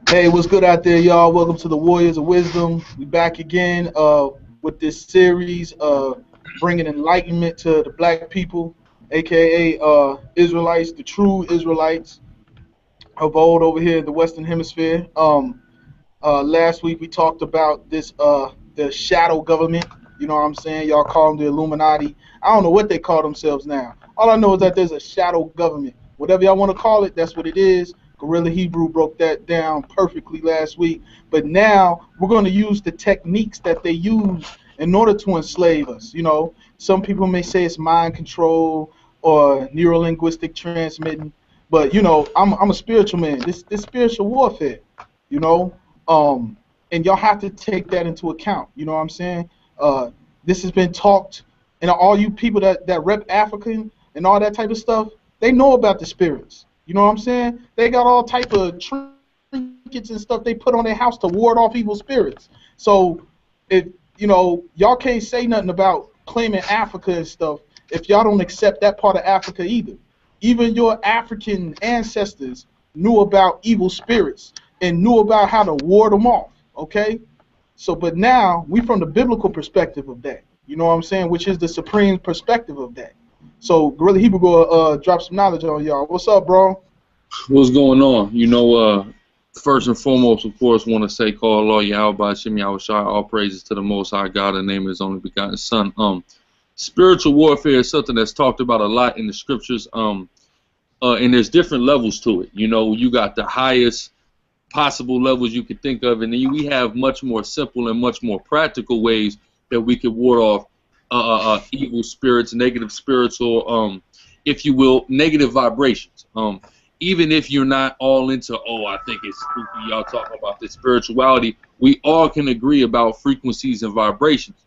Hey, what's good out there, y'all? Welcome to the Warriors of Wisdom. We back again with this series, bringing enlightenment to the black people, aka Israelites, the true Israelites of old over here in the Western Hemisphere. Last week we talked about this, the shadow government. You know what I'm saying? Y'all call them the Illuminati. I don't know what they call themselves now. All I know is that there's a shadow government. Whatever y'all want to call it, that's what it is. Gorilla Hebrew broke that down perfectly last week. But now we're going to use the techniques that they use in order to enslave us. You know, some people may say it's mind control or neurolinguistic transmitting. But you know, I'm a spiritual man. This spiritual warfare. You know, um, and y'all have to take that into account. You know what I'm saying? This has been talked, and all you people that rep African and all that type of stuff, they know about the spirits. You know what I'm saying? They got all type of trinkets and stuff they put on their house to ward off evil spirits. So, if you know, y'all can't say nothing about claiming Africa and stuff if y'all don't accept that part of Africa either. Even your African ancestors knew about evil spirits and knew about how to ward them off. Okay, so but now we from the biblical perspective of that. You know what I'm saying? Which is the supreme perspective of that. So Gorilla Hebrew go drop some knowledge on y'all. What's up, bro? What's going on? First and foremost, of courcourse, want to say, call Allah Yahweh Shem Yahushua, all praises to the Most High God, in the name of His only begotten Son. Spiritual warfare is something that's talked about a lot in the scriptures, and there's different levels to it. You know, you got the highest possible levels you could think of, and then we have much more simple and much more practical ways that we could ward off evil spirits, negative spirits, or if you will, negative vibrations. Even if you're not all into, oh, I think it's spooky, y'all talking about this spirituality, we all can agree about frequencies and vibrations.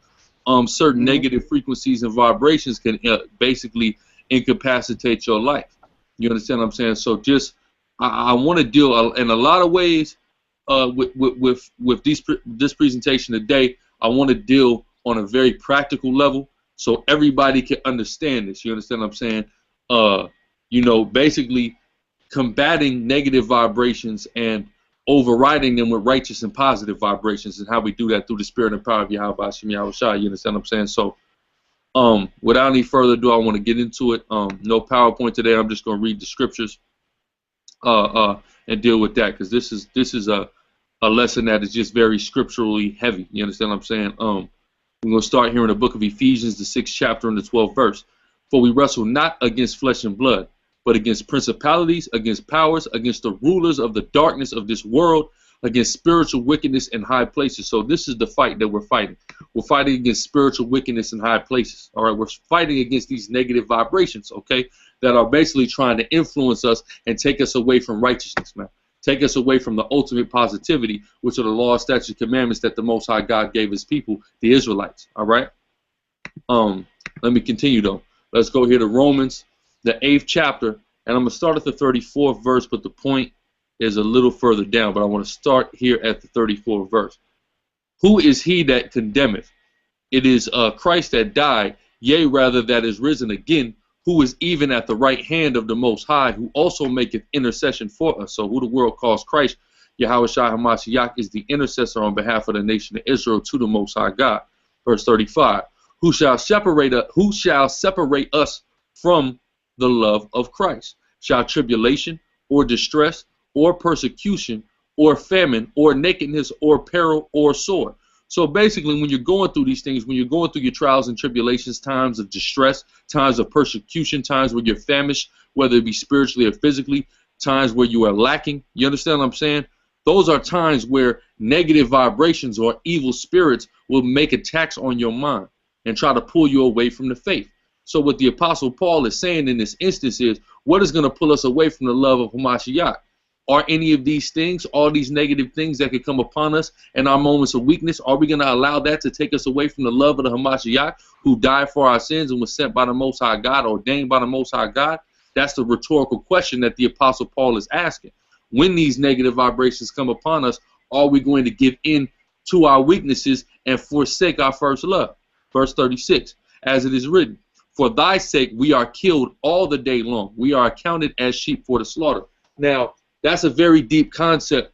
Certain negative frequencies and vibrations can basically incapacitate your life. You understand what I'm saying? So just, I want to deal in a lot of ways with this presentation today. I want to deal on a very practical level so everybody can understand this. You understand what I'm saying? Basically combating negative vibrations and overriding them with righteous and positive vibrations, and how we do that through the spirit and power of Yahweh Hashem Yahushua. You understand what I'm saying? So, without any further ado, I want to get into it. No PowerPoint today. I'm just going to read the scriptures and deal with that, because this is a lesson that is just very scripturally heavy. You understand what I'm saying? We're going to start here in the book of Ephesians, the 6th chapter and the 12th verse. For we wrestle not against flesh and blood, but against principalities, against powers, against the rulers of the darkness of this world, against spiritual wickedness in high places. So this is the fight that we're fighting. We're fighting against spiritual wickedness in high places. All right, we're fighting against these negative vibrations, okay, that are basically trying to influence us and take us away from righteousness, man. Take us away from the ultimate positivity, which are the law, statutes, commandments that the Most High God gave His people, the Israelites. All right. Let me continue though. Let's go here to Romans, the 8th chapter, and I'm going to start at the 34th verse, but the point is a little further down, but I want to start here at the 34th verse. Who is he that condemneth? It is Christ that died, yea, rather that is risen again, who is even at the right hand of the Most High, who also maketh intercession for us. So who the world calls Christ, Yahushua HaMashiach, is the intercessor on behalf of the nation of Israel to the Most High God. Verse 35, who shall separate us from the love of Christ? Shall tribulation, or distress, or persecution, or famine, or nakedness, or peril, or sword? So basically, when you're going through these things, when you're going through your trials and tribulations, times of distress, times of persecution, times where you're famished, whether it be spiritually or physically, times where you are lacking, you understand what I'm saying? Those are times where negative vibrations or evil spirits will make attacks on your mind and try to pull you away from the faith. So what the Apostle Paul is saying in this instance is, what is going to pull us away from the love of Hamashiach? Are any of these things, all these negative things that could come upon us in our moments of weakness, are we going to allow that to take us away from the love of the Hamashiach, who died for our sins and was sent by the Most High God, ordained by the Most High God? That's the rhetorical question that the Apostle Paul is asking. When these negative vibrations come upon us, are we going to give in to our weaknesses and forsake our first love? Verse 36, as it is written, for thy sake we are killed all the day long. We are accounted as sheep for the slaughter. Now, That's a very deep concept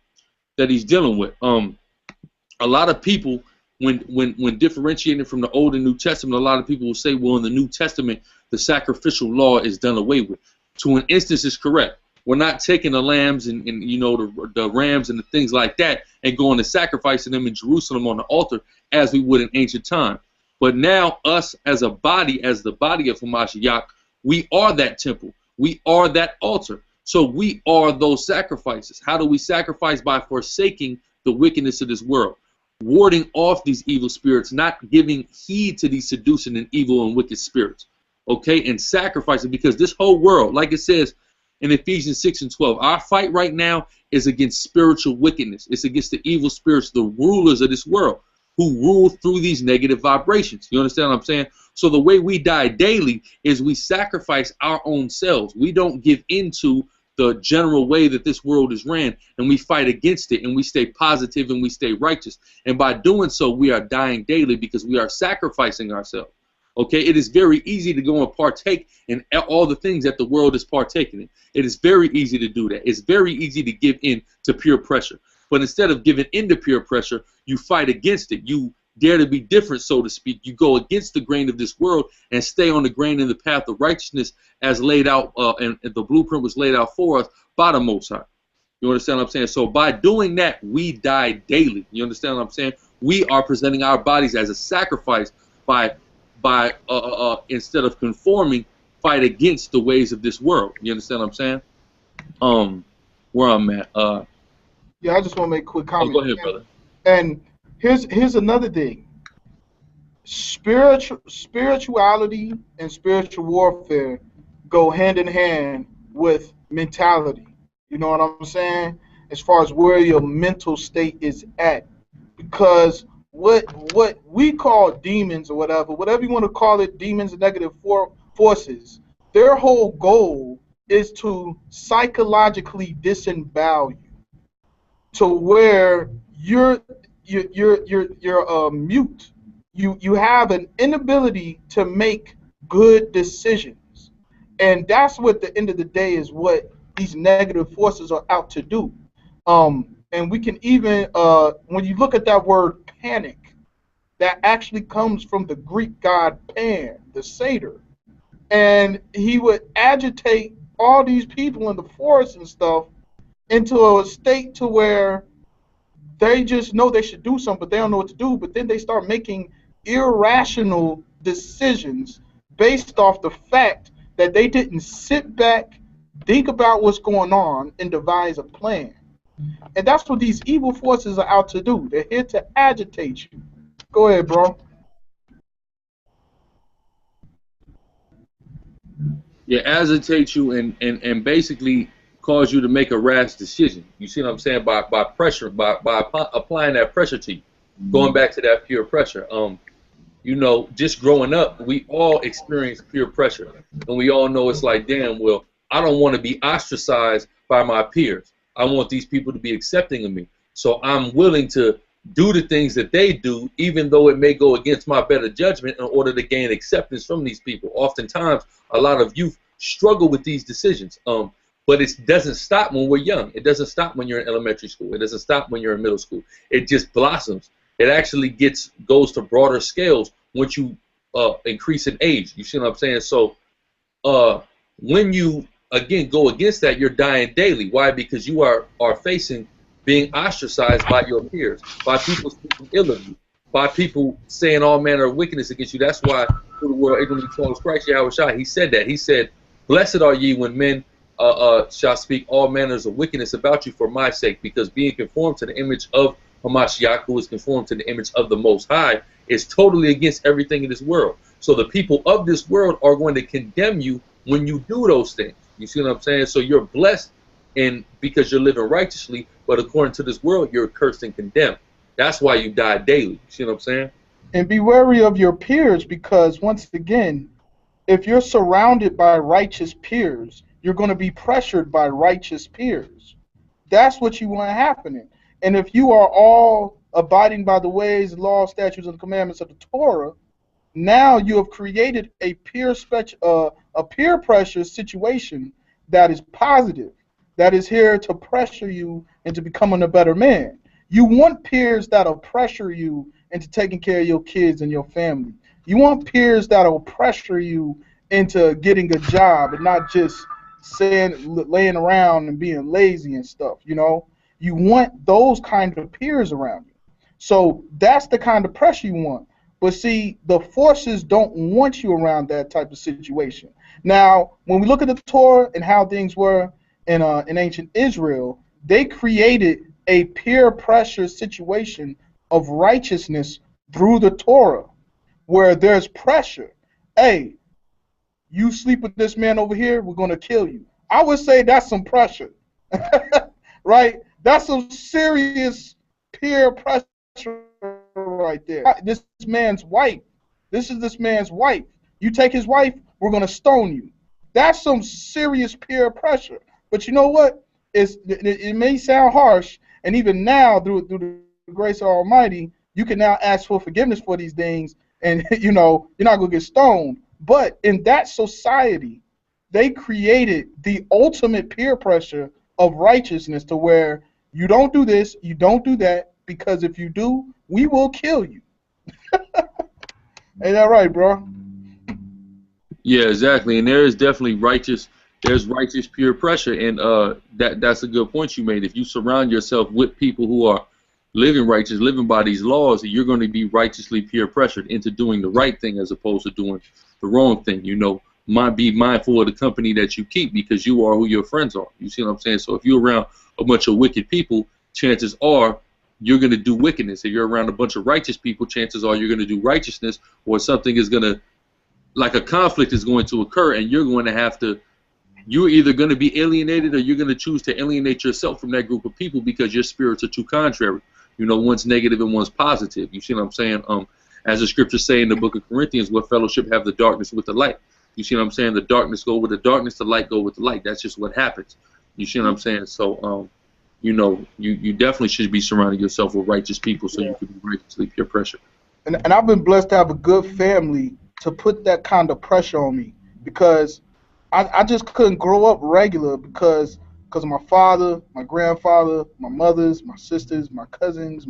that he's dealing with. A lot of people, when differentiating from the Old and New Testament, a lot of people will say, well, in the New Testament, the sacrificial law is done away with. To an instance, is correct. We're not taking the lambs and you know the rams and the things like that and going to sacrificing them in Jerusalem on the altar as we would in ancient time. But now us as a body, as the body of Hamashiach, we are that temple. We are that altar. So we are those sacrifices. How do we sacrifice? By forsaking the wickedness of this world, warding off these evil spirits, not giving heed to these seducing and evil and wicked spirits. Okay, and sacrificing, because this whole world, like it says in Ephesians 6 and 12, our fight right now is against spiritual wickedness. It's against the evil spirits, the rulers of this world, who rule through these negative vibrations. You understand what I'm saying? So the way we die daily is we sacrifice our own selves. We don't give into the general way that this world is ran, and we fight against it, and we stay positive, and we stay righteous. And by doing so, we are dying daily because we are sacrificing ourselves. Okay, it is very easy to go and partake in all the things that the world is partaking in. It is very easy to do that. It's very easy to give in to peer pressure. But instead of giving in to peer pressure, you fight against it. You dare to be different, so to speak. You go against the grain of this world and stay on the grain in the path of righteousness as laid out, and the blueprint was laid out for us by the Most High. You understand what I'm saying? So by doing that, we die daily. You understand what I'm saying? We are presenting our bodies as a sacrifice by instead of conforming, fight against the ways of this world. You understand what I'm saying? Where I'm at. Yeah, I just want to make a quick comment. Go ahead, brother. And here's another thing. Spirituality and spiritual warfare go hand in hand with mentality. You know what I'm saying? As far as where your mental state is at. Because what we call demons or whatever you want to call it, demons and negative forces, their whole goal is to psychologically disembowel you to where you're mute. You have an inability to make good decisions, and that's what the end of the day is what these negative forces are out to do. And we can even when you look at that word panic, that actually comes from the Greek god Pan, the satyr, and he would agitate all these people in the forest and stuff into a state to where they just know they should do something, but they don't know what to do. But then they start making irrational decisions based off the fact that they didn't sit back, think about what's going on, and devise a plan. And that's what these evil forces are out to do. They're here to agitate you. Go ahead, bro. Yeah, agitate you and basically cause you to make a rash decision. You see what I'm saying? By pressure, by applying that pressure to you. Going back to that peer pressure. You know, just growing up, we all experience peer pressure. And we all know it's like, damn, well, I don't want to be ostracized by my peers. I want these people to be accepting of me. So I'm willing to do the things that they do, even though it may go against my better judgment, in order to gain acceptance from these people. Oftentimes, a lot of youth struggle with these decisions. But it doesn't stop when we're young. It doesn't stop when you're in elementary school. It doesn't stop when you're in middle school. It just blossoms. It actually goes to broader scales once you increase in age. You see what I'm saying? So when you, again, go against that, you're dying daily. Why? Because you are facing being ostracized by your peers, by people speaking ill of you, by people saying all manner of wickedness against you. That's why through the world, even when he told Christ, Yahushua, he said that. He said, blessed are ye when men shall speak all manners of wickedness about you for my sake, because being conformed to the image of Hamashiach, who is conformed to the image of the Most High, is totally against everything in this world. So the people of this world are going to condemn you when you do those things. You see what I'm saying? So you're blessed because you're living righteously, but according to this world, you're cursed and condemned. That's why you die daily. You see what I'm saying? And be wary of your peers, because once again, if you're surrounded by righteous peers, you're going to be pressured by righteous peers. That's what you want happening. And if you are all abiding by the ways, laws, statutes, and commandments of the Torah, now you have created a peer pressure situation that is positive. that is here to pressure you into becoming a better man. You want peers that'll pressure you into taking care of your kids and your family. You want peers that'll pressure you into getting a job and not just laying around and being lazy and stuff. You want those kind of peers around you. So that's the kind of pressure you want. But see, the forces don't want you around that type of situation. Now, when we look at the Torah and how things were in ancient Israel, they created a peer pressure situation of righteousness through the Torah, where there's pressure. Hey, you sleep with this man over here, we're going to kill you. I would say that's some pressure, right? That's some serious peer pressure right there. This man's wife. This is this man's wife. You take his wife, we're going to stone you. That's some serious peer pressure. But you know what? It may sound harsh, and even now, through the grace of Almighty, you can now ask for forgiveness for these things, and you're not going to get stoned. But in that society, they created the ultimate peer pressure of righteousness, to where you don't do this, you don't do that, because if you do, we will kill you. Ain't that right, bro? Yeah, exactly. And there's righteous peer pressure, and that's a good point you made. If you surround yourself with people who are living righteous, living by these laws, you're going to be righteously peer pressured into doing the right thing as opposed to doing the wrong thing. Be mindful of the company that you keep, because you are who your friends are. You see what I'm saying? So if you're around a bunch of wicked people, chances are you're going to do wickedness. If you're around a bunch of righteous people, chances are you're going to do righteousness, or something is going to, like a conflict is going to occur, and you're either going to be alienated, or you're going to choose to alienate yourself from that group of people because your spirits are too contrary. One's negative and one's positive. You see what I'm saying? As the scriptures say in the book of Corinthians, what fellowship have the darkness with the light? You see what I'm saying? The darkness go with the darkness, the light go with the light. That's just what happens. You see what I'm saying? So, you definitely should be surrounding yourself with righteous people, so you can be righteously peer pressure. And I've been blessed to have a good family to put that kind of pressure on me, because I just couldn't grow up regular because of my father, my grandfather, my mothers, my sisters, my cousins,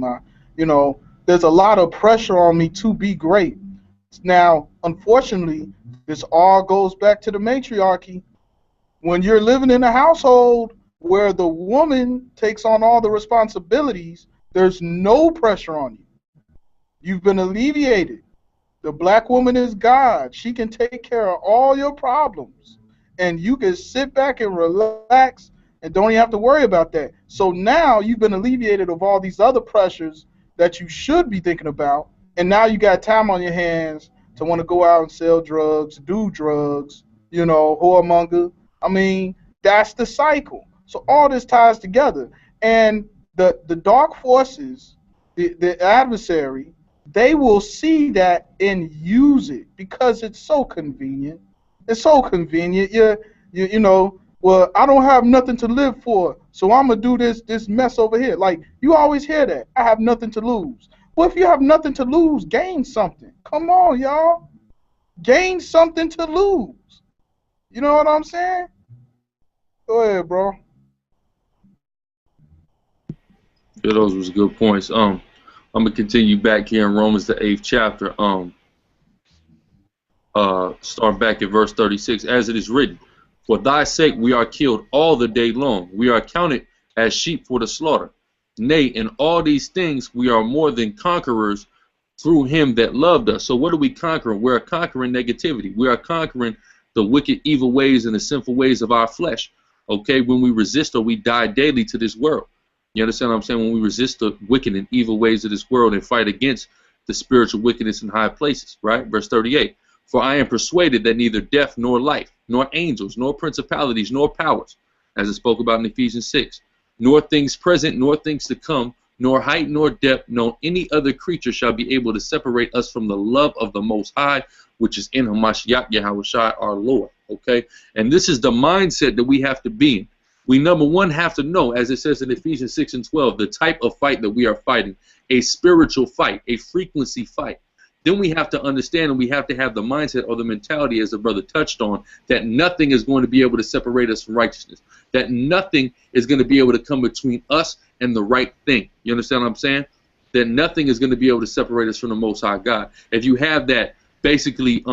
there's a lot of pressure on me to be great. Now, unfortunately, this all goes back to the matriarchy. When you're living in a household where the woman takes on all the responsibilities, there's no pressure on you. You've been alleviated. The black woman is God. She can take care of all your problems, and you can sit back and relax and don't even have to worry about that. So now you've been alleviated of all these other pressures that you should be thinking about, and now you got time on your hands to want to go out and sell drugs, do drugs, whoremonger. I mean, that's the cycle. So all this ties together, and the dark forces, the adversary, they will see that and use it because it's so convenient. It's so convenient. Well, I don't have nothing to live for, so I'm going to do this mess over here. Like, you always hear that. I have nothing to lose. Well, if you have nothing to lose, gain something. Come on, y'all. Gain something to lose. You know what I'm saying? Go ahead, bro. Yeah, those was good points. I'm gonna continue back here in Romans the 8th chapter. Start back at verse 36. As it is written, for thy sake we are killed all the day long. We are counted as sheep for the slaughter. Nay, in all these things we are more than conquerors through him that loved us. So what are we conquering? We're conquering negativity. We are conquering the wicked, evil ways and the sinful ways of our flesh. Okay, when we resist or we die daily to this world. You understand what I'm saying? When we resist the wicked and evil ways of this world and fight against the spiritual wickedness in high places, right? Verse 38. For I am persuaded that neither death nor life, nor angels, nor principalities, nor powers, as it spoke about in Ephesians 6, nor things present, nor things to come, nor height, nor depth, nor any other creature shall be able to separate us from the love of the Most High, which is in Hamashiach Yahushua our Lord. Okay? And this is the mindset that we have to be in. We, number one, have to know, as it says in Ephesians 6 and 12, the type of fight that we are fighting, a spiritual fight, a frequency fight. then we have to understand, and we have to have the mindset or the mentality, as the brother touched on, that nothing is going to be able to separate us from righteousness, that nothing is going to be able to come between us and the right thing. You understand what I'm saying? That nothing is going to be able to separate us from the Most High God. If you have that, basically,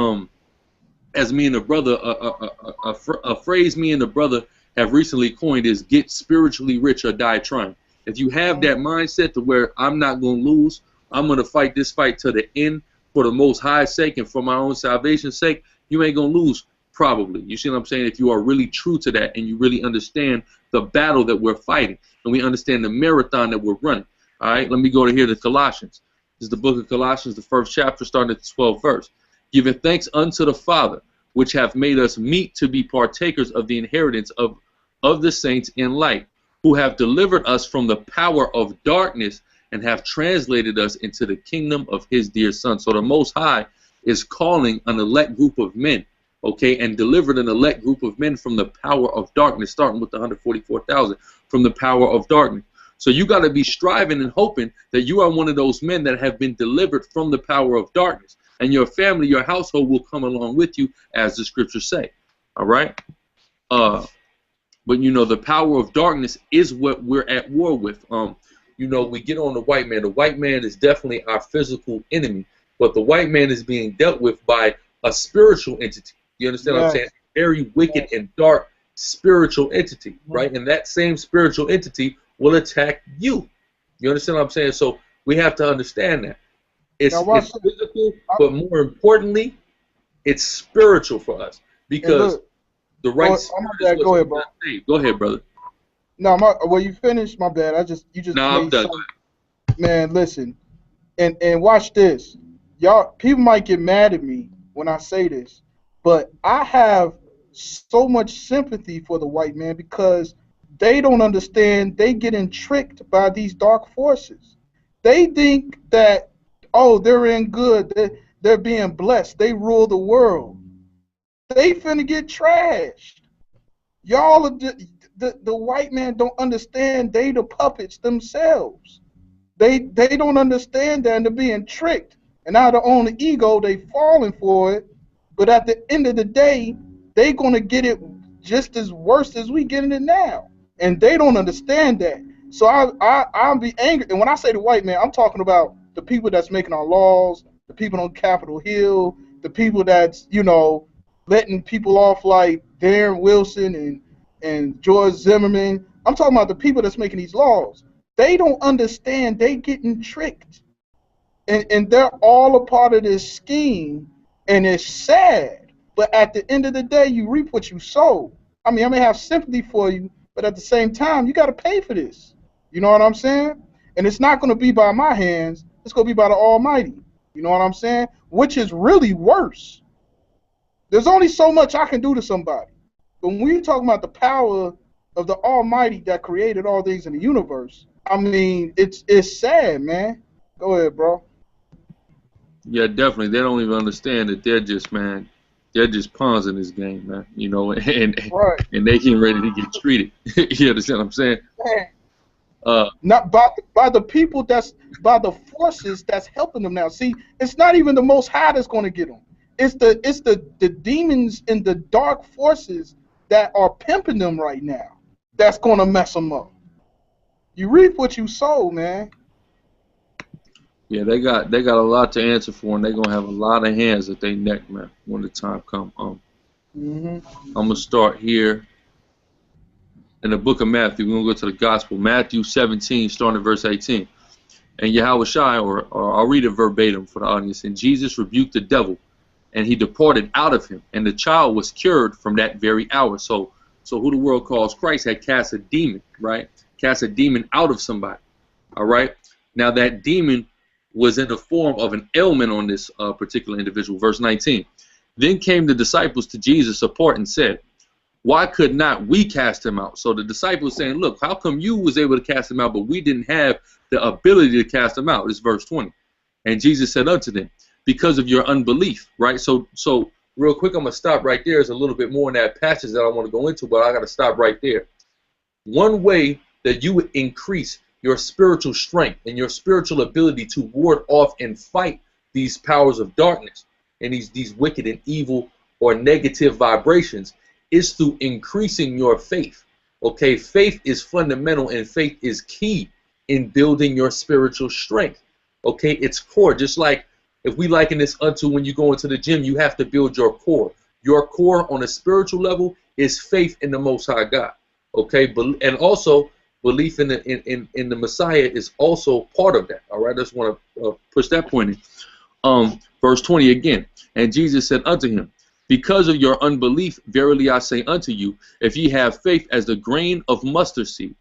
as me and the brother, a phrase me and the brother have recently coined is "get spiritually rich or die trying." If you have that mindset to where I'm not going to lose, I'm going to fight this fight to the end for the Most High's sake and for my own salvation's sake, you ain't going to lose, probably. You see what I'm saying? If you are really true to that and you really understand the battle that we're fighting and we understand the marathon that we're running. All right, let me go to here to Colossians. This is the book of Colossians, the 1st chapter, starting at the 12th verse. Giving thanks unto the Father, which hath made us meet to be partakers of the inheritance of the saints in light, who have delivered us from the power of darkness and have translated us into the kingdom of his dear Son. So the Most High is calling an elect group of men, okay, and delivered an elect group of men from the power of darkness, starting with the 144,000, from the power of darkness. So you got to be striving and hoping that you are one of those men that have been delivered from the power of darkness, and your family, your household will come along with you, as the scriptures say. All right? But, you know, the power of darkness is what we're at war with. You know, we get on the white man. The white man is definitely our physical enemy, but the white man is being dealt with by a spiritual entity. You understand what I'm saying? Very wicked and dark spiritual entity, right? And that same spiritual entity will attack you. You understand what I'm saying? So we have to understand that. It's physical, but more importantly, it's spiritual for us, because the right spirit is go ahead, bro. Go ahead, brother. No, well, you finished. My bad. You just. No, I'm done. Man, listen, and watch this. Y'all, people might get mad at me when I say this, but I have so much sympathy for the white man, because they don't understand. They getting tricked by these dark forces. They think that, oh, they're in good. They're being blessed. They rule the world. They finna get trashed. Y'all, the white man don't understand. They the puppets themselves. They don't understand that, and they're being tricked. And out of their own ego, they falling for it. But at the end of the day, they gonna get it just as worse as we getting it now. And they don't understand that. So I'll be angry. And when I say the white man, I'm talking about the people that's making our laws, the people on Capitol Hill, the people that's, you know, letting people off like Darren Wilson and George Zimmerman. I'm talking about the people that's making these laws. They don't understand. They getting tricked. And they're all a part of this scheme, and it's sad. But at the end of the day, you reap what you sow. I mean, I may have sympathy for you, but at the same time, you got to pay for this. You know what I'm saying? And it's not going to be by my hands. It's going to be by the Almighty. You know what I'm saying? Which is really worse. There's only so much I can do to somebody. But when we're talking about the power of the Almighty that created all things in the universe, I mean, it's sad, man. Go ahead, bro. Yeah, definitely. They don't even understand that they're just pawns in this game, man. You know, and they getting ready to get treated. You understand what I'm saying? Not by the people by the forces that's helping them now. See, it's not even the Most High that's going to get them. It's the demons and the dark forces that are pimping them right now that's going to mess them up. You reap what you sow, man. Yeah, they got a lot to answer for, and they're gonna have a lot of hands at their neck, man, when the time comes. I'm gonna start here in the book of Matthew. We're gonna go to the Gospel, Matthew 17, starting at verse 18. And Yahushua, or I'll read it verbatim for the audience. And Jesus rebuked the devil, and he departed out of him, and the child was cured from that very hour. So who the world calls Christ had cast a demon, right? Cast a demon out of somebody. All right. Now that demon was in the form of an ailment on this particular individual. Verse 19. Then came the disciples to Jesus apart and said, why could not we cast him out? So the disciples saying, look, how come you was able to cast him out, but we didn't have the ability to cast him out? It's verse 20. And Jesus said unto them, because of your unbelief, right? So real quick, I'm going to stop right there. There's a little bit more in that passage that I want to go into, but I got to stop right there. One way that you would increase your spiritual strength and your spiritual ability to ward off and fight these powers of darkness and these wicked and evil or negative vibrations is through increasing your faith. Okay, faith is fundamental and faith is key in building your spiritual strength. Okay, it's core. Just like if we liken this unto when you go into the gym, you have to build your core. Your core on a spiritual level is faith in the Most High God. Okay, and also belief in the Messiah is also part of that. All right, I just want to push that point in. Verse 20 again, and Jesus said unto him, because of your unbelief, verily I say unto you, if ye have faith as the grain of mustard seed,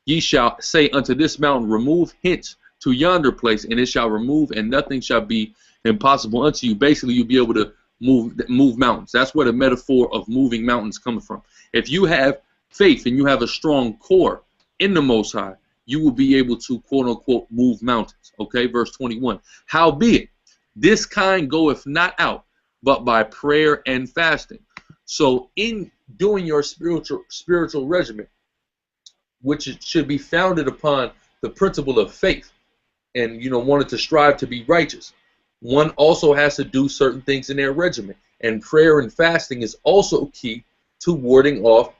ye shall say unto this mountain, remove hence to yonder place, and it shall remove, and nothing shall be impossible unto you. Basically, you'll be able to move mountains. That's where the metaphor of moving mountains comes from. If you have faith and you have a strong core in the Most High, you will be able to, quote unquote, move mountains. Okay, verse 21. Howbeit, this kind goeth not out, but by prayer and fasting. So in doing your spiritual regimen, which it should be founded upon the principle of faith, and wanted to strive to be righteous, one also has to do certain things in their regimen. And prayer and fasting is also key to warding off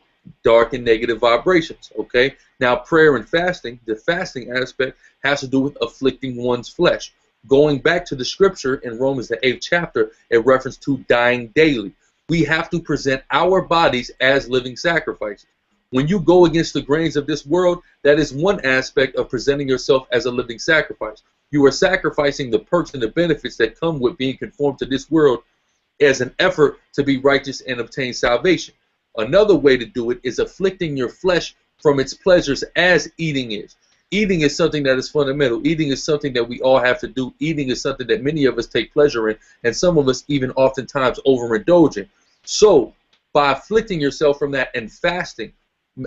dark and negative vibrations. Okay? Now prayer and fasting, the fasting aspect has to do with afflicting one's flesh. Going back to the scripture in Romans the 8th chapter, in reference to dying daily. We have to present our bodies as living sacrifices. When you go against the grains of this world, that is one aspect of presenting yourself as a living sacrifice. You are sacrificing the perks and the benefits that come with being conformed to this world as an effort to be righteous and obtain salvation. Another way to do it is afflicting your flesh from its pleasures as eating is. Eating is something that is fundamental. Eating is something that we all have to do. Eating is something that many of us take pleasure in, and some of us even oftentimes overindulge in. So, by afflicting yourself from that and fasting,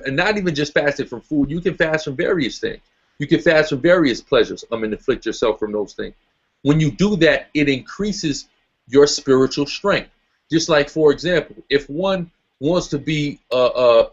and not even just fasting from food, you can fast from various things. You can fast from various pleasures, and afflict yourself from those things. When you do that, it increases your spiritual strength. Just like, for example, if one wants to be able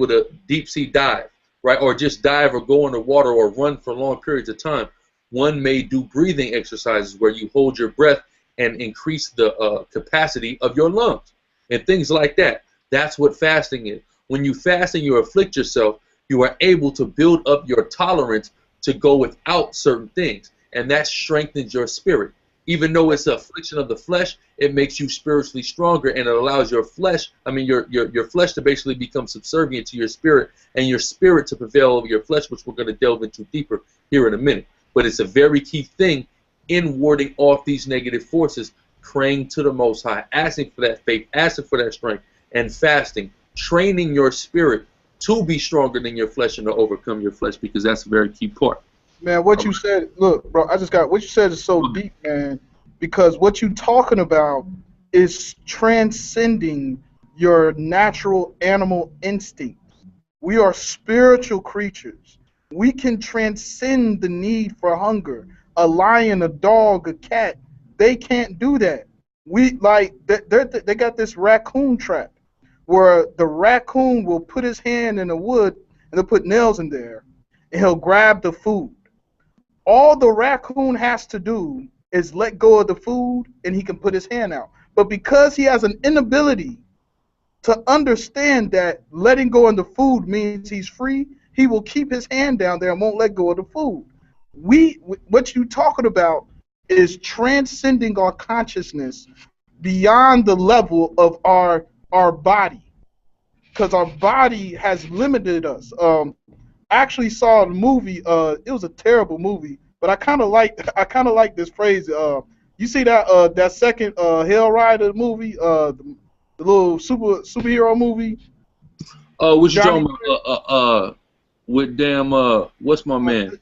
to deep sea dive, right, or just dive or go underwater or run for long periods of time, one may do breathing exercises where you hold your breath and increase the capacity of your lungs and things like that. That's what fasting is. When you fast and you afflict yourself, you are able to build up your tolerance to go without certain things, and that strengthens your spirit. Even though it's an affliction of the flesh, it makes you spiritually stronger, and it allows your flesh, your flesh to basically become subservient to your spirit, and your spirit to prevail over your flesh, which we're going to delve into deeper here in a minute. But it's a very key thing in warding off these negative forces, praying to the Most High, asking for that faith, asking for that strength, and fasting, training your spirit to be stronger than your flesh and to overcome your flesh, because that's a very key part. Man, what you said, look, bro, what you said is so deep, man, because what you talking about is transcending your natural animal instincts. We are spiritual creatures. We can transcend the need for hunger. A lion, a dog, a cat, they can't do that. They got this raccoon trap where the raccoon will put his hand in the wood and they'll put nails in there and he'll grab the food. All the raccoon has to do is let go of the food and he can put his hand out. But because he has an inability to understand that letting go of the food means he's free, he will keep his hand down there and won't let go of the food. What you talking about is transcending our consciousness beyond the level of our body, because our body has limited us. I actually saw a movie. It was a terrible movie, but I kind of like this phrase. You see that second Hell Rider movie, the little superhero movie? What you talking about? With damn what's my man?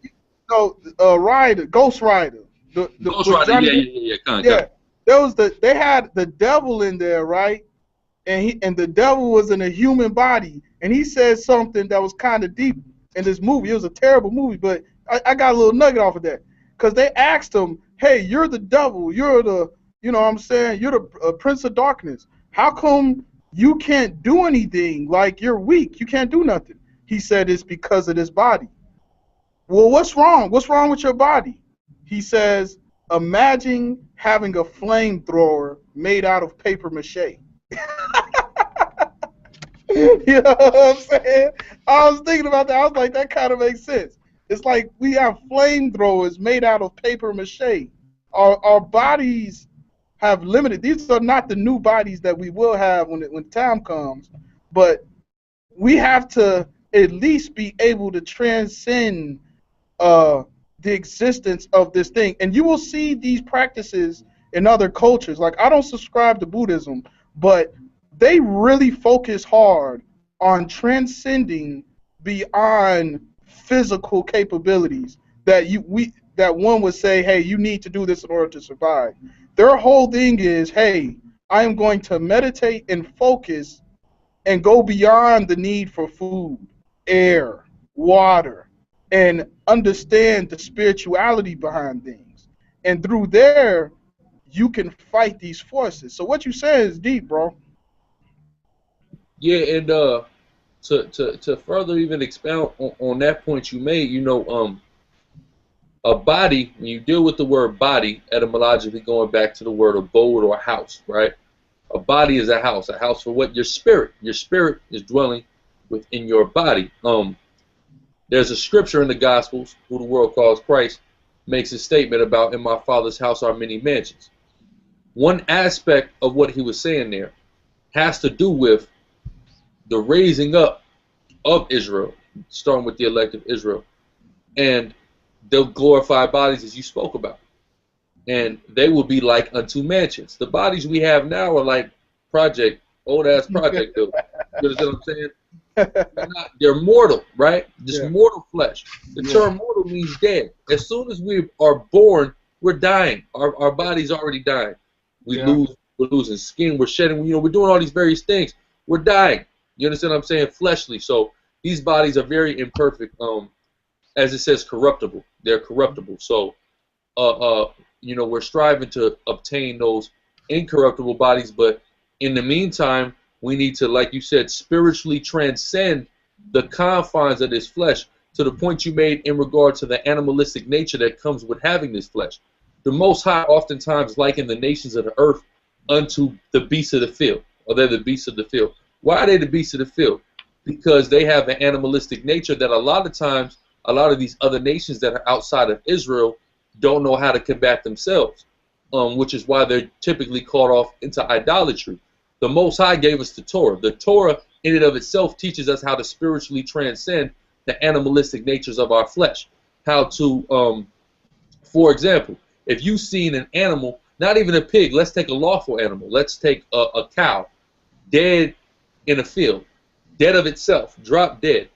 No, Rider, Ghost Rider. Ghost Rider, yeah. They had the devil in there, right? And the devil was in a human body, and he said something that was kind of deep in this movie. It was a terrible movie, but I got a little nugget off of that, because they asked him, hey, you're the devil, you're the, you're the prince of darkness. How come you can't do anything? Like, you're weak, you can't do nothing. He said it's because of this body. Well, what's wrong? What's wrong with your body? He says, imagine having a flamethrower made out of paper mache. You know what I'm saying? I was thinking about that. I was like, that kind of makes sense. It's like we have flamethrowers made out of paper mache. Our bodies have limited. These are not the new bodies that we will have when time comes, but we have to at least be able to transcend the existence of this thing. And you will see these practices in other cultures. Like, I don't subscribe to Buddhism, but they really focus hard on transcending beyond physical capabilities that that one would say, hey, you need to do this in order to survive. Their whole thing is, hey, I am going to meditate and focus and go beyond the need for food, air, water, and understand the spirituality behind things. And through there, you can fight these forces. So what you saying is deep, bro. Yeah, and to further even expound on that point you made, you know, a body, when you deal with the word body, etymologically going back to the word abode or house, right? A body is a house for what? Your spirit. Your spirit is dwelling within your body. There's a scripture in the Gospels, who the world calls Christ, makes a statement about, in my Father's house are many mansions. One aspect of what he was saying there has to do with the raising up of Israel, starting with the elect of Israel, and the glorified bodies as you spoke about. And they will be like unto mansions. The bodies we have now are like old-ass project buildings. You understand what I'm saying? They're mortal, right? Just mortal flesh. The term mortal means dead. As soon as we are born, we're dying. Our body's already dying. We're losing skin. We're shedding. You know, we're doing all these various things. We're dying. You understand what I'm saying? Fleshly. So these bodies are very imperfect. As it says, corruptible. They're corruptible. So, you know, we're striving to obtain those incorruptible bodies, but in the meantime, we need to, like you said, spiritually transcend the confines of this flesh to the point you made in regard to the animalistic nature that comes with having this flesh. The Most High oftentimes liken the nations of the earth unto the beasts of the field, or they're the beasts of the field. Why are they the beasts of the field? Because they have an animalistic nature that a lot of times, a lot of these other nations that are outside of Israel don't know how to combat themselves, which is why they're typically caught off into idolatry. The Most High gave us the Torah. The Torah in and of itself teaches us how to spiritually transcend the animalistic natures of our flesh. How to, for example, if you've seen an animal, not even a pig, let's take a lawful animal. Let's take a cow, dead in a field, dead of itself, drop dead.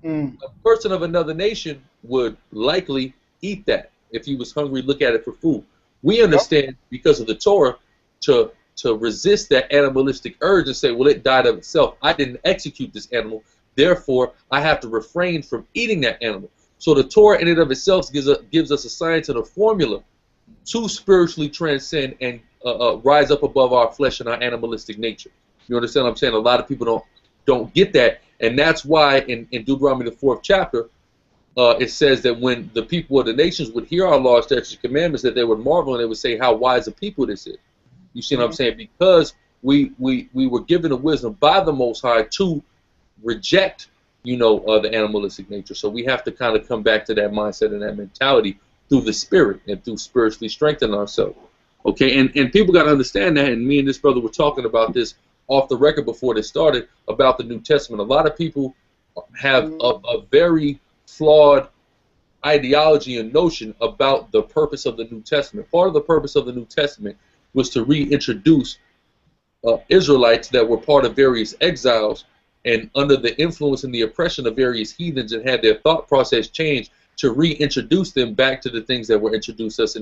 A person of another nation would likely eat that if he was hungry, look at it for food. We understand because of the Torah to resist that animalistic urge and say, well, it died of itself. I didn't execute this animal, therefore I have to refrain from eating that animal. So the Torah in and of itself gives us a science and a formula to spiritually transcend and rise up above our flesh and our animalistic nature. You understand what I'm saying? A lot of people don't get that, and that's why in Deuteronomy the 4th chapter, it says that when the people of the nations would hear our laws, statutes, and commandments, that they would marvel and they would say, how wise a people this is. You see what I'm saying? Because we were given the wisdom by the Most High to reject, you know, the animalistic nature. So we have to kind of come back to that mindset and that mentality through the spirit and through spiritually strengthening ourselves. Okay, and people got to understand that, and me and this brother were talking about this off the record before this started about the New Testament. A lot of people have a very flawed ideology and notion about the purpose of the New Testament. Part of the purpose of the New Testament was to reintroduce Israelites that were part of various exiles and under the influence and the oppression of various heathens and had their thought process changed, to reintroduce them back to the things that were introduced to us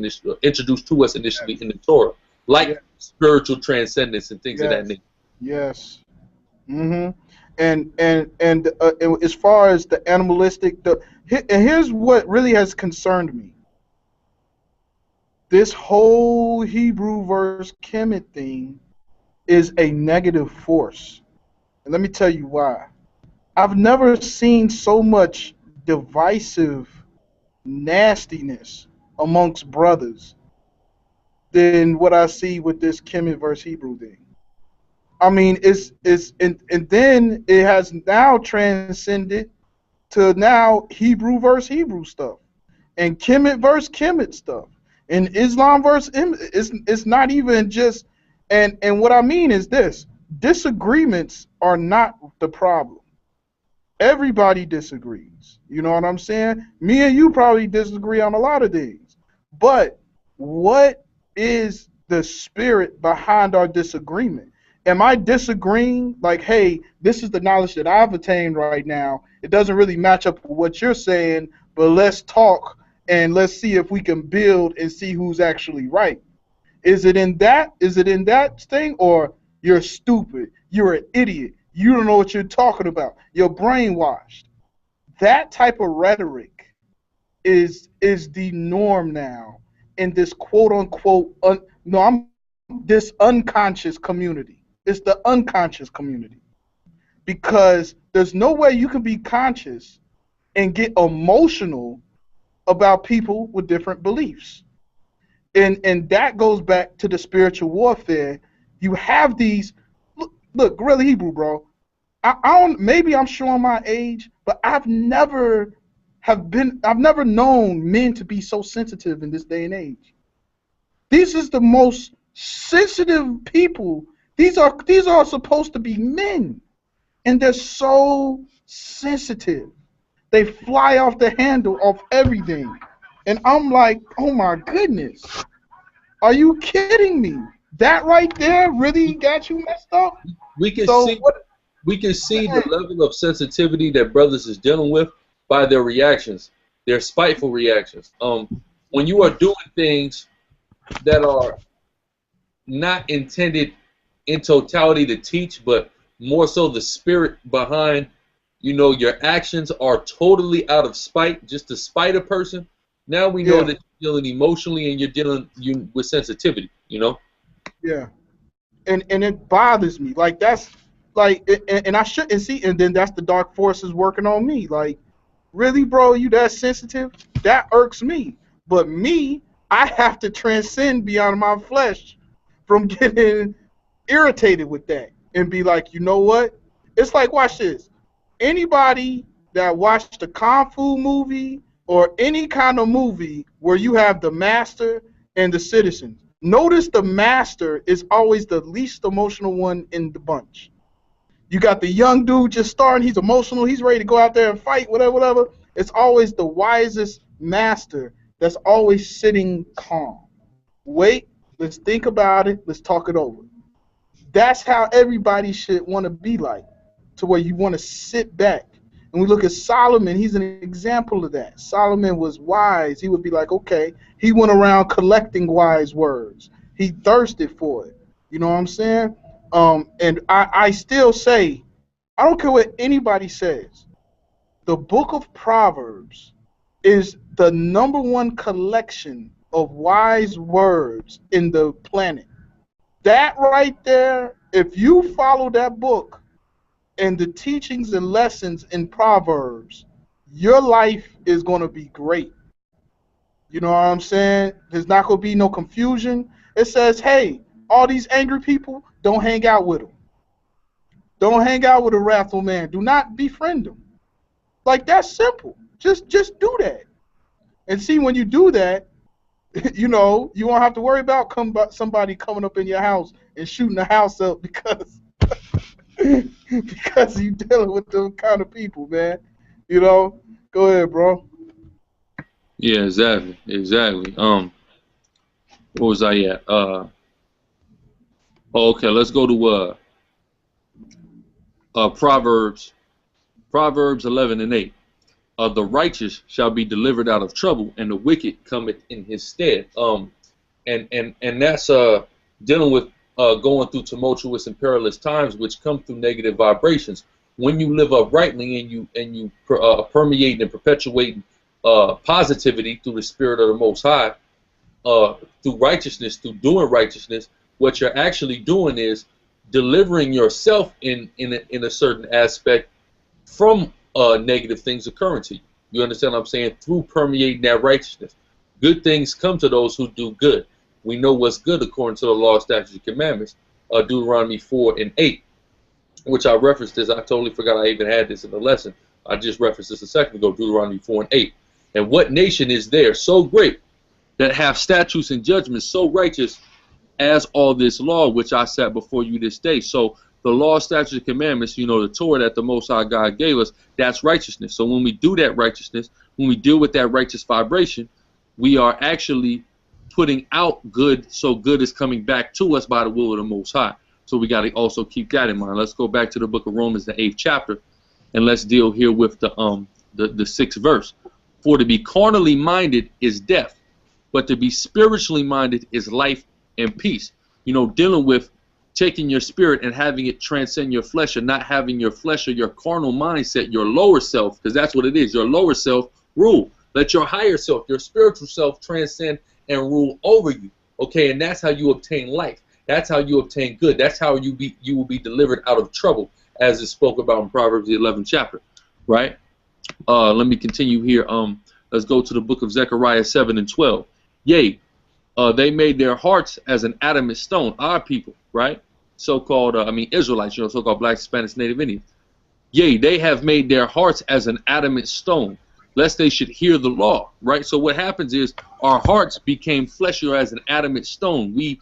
initially in the Torah, like spiritual transcendence and things of that nature. Yes. And as far as the animalistic, and here's what really has concerned me. This whole Hebrew verse Kemet thing is a negative force. And let me tell you why. I've never seen so much divisive nastiness amongst brothers than what I see with this Kemet versus Hebrew thing. I mean, and then it has now transcended to now Hebrew versus Hebrew stuff, and Kemet versus Kemet stuff, and Islam versus it's not even just, and what I mean is this: disagreements are not the problem. Everybody disagrees. You know what I'm saying? Me and you probably disagree on a lot of things, but what is the spirit behind our disagreement? Am I disagreeing like, hey, this is the knowledge that I've attained right now. It doesn't really match up with what you're saying, but let's talk and let's see if we can build and see who's actually right. Is it in that? Is it in that thing? Or you're stupid, you're an idiot, you don't know what you're talking about, you're brainwashed. That type of rhetoric is the norm now in this quote unquote this unconscious community. It's the unconscious community, because there's no way you can be conscious and get emotional about people with different beliefs. And that goes back to the spiritual warfare. You have these look Gorilla Hebrew, bro. I don't, maybe I'm showing my age, but I've never known men to be so sensitive in this day and age. These is the most sensitive people. These are supposed to be men, and they're so sensitive. They fly off the handle of everything, and I'm like, oh my goodness, are you kidding me? That right there really got you messed up. We can see the level of sensitivity that brothers is dealing with by their reactions, their spiteful reactions. When you are doing things that are not intended in totality to teach, but more so the spirit behind, your actions are totally out of spite, just to spite a person. Now we know that you're dealing emotionally and you're dealing with sensitivity, Yeah, and it bothers me. Like that's like, and I shouldn't see, and then that's the dark forces working on me. Like, really, bro, you that sensitive? That irks me. But me, I have to transcend beyond my flesh from getting irritated with that and be like, you know what? It's like, watch this. Anybody that watched a Kung Fu movie or any kind of movie where you have the master and the citizens, notice the master is always the least emotional one in the bunch. You got the young dude just starting, he's emotional, he's ready to go out there and fight, whatever. It's always the wisest master that's always sitting calm. Wait, let's think about it, let's talk it over. That's how everybody should want to be like, to where you want to sit back. And we look at Solomon, he's an example of that. Solomon was wise. He would be like, okay, he went around collecting wise words. He thirsted for it. You know what I'm saying? And I still say, I don't care what anybody says, the book of Proverbs is the #1 collection of wise words in the planet. That right there, if you follow that book and the teachings and lessons in Proverbs, your life is going to be great. You know what I'm saying? There's not going to be no confusion. It says, hey, all these angry people, don't hang out with them. Don't hang out with a wrathful man. Do not befriend them. Like, that's simple. Just do that. And see, when you do that, you won't have to worry about somebody coming up in your house and shooting the house up because because you dealing with those kind of people, man. Go ahead, bro. Yeah, exactly. Where was I at? Okay, let's go to Proverbs 11:8. The righteous shall be delivered out of trouble, and the wicked cometh in his stead. And that's dealing with going through tumultuous and perilous times, which come through negative vibrations. When you live uprightly and you permeate and perpetuate positivity through the spirit of the Most High, through righteousness, through doing righteousness, what you're actually doing is delivering yourself in a certain aspect from negative things occurring to you. You understand what I'm saying? Through permeating that righteousness. Good things come to those who do good. we know what's good according to the law, statutes, and commandments. Deuteronomy 4 and 8, which I referenced this. I totally forgot I even had this in the lesson. I just referenced this a second ago, Deuteronomy 4 and 8. And what nation is there so great that have statutes and judgments so righteous as all this law which I set before you this day? So the law, statutes, and commandments, you know, the Torah that the Most High God gave us, that's righteousness. So when we do that righteousness, when we deal with that righteous vibration, we are actually putting out good, so good is coming back to us by the will of the Most High. So we got to also keep that in mind. Let's go back to the book of Romans, the 8th chapter, and let's deal here with the 6th verse. For to be carnally minded is death, but to be spiritually minded is life and peace. You know, dealing with taking your spirit and having it transcend your flesh, and not having your flesh or your carnal mindset, your lower self, because that's what it is, your lower self rule. Let your higher self, your spiritual self, transcend and rule over you. Okay, and that's how you obtain life. That's how you obtain good. That's how you will be delivered out of trouble, as it spoke about in Proverbs the 11th chapter. Right? Let me continue here. Let's go to the book of Zechariah 7 and 12. Yea, they made their hearts as an adamant stone. Our people, right? So-called, Israelites, you know, so-called Black, Spanish, Native Indians. Yea, they have made their hearts as an adamant stone, lest they should hear the law, right? So what happens is our hearts became fleshier as an adamant stone. We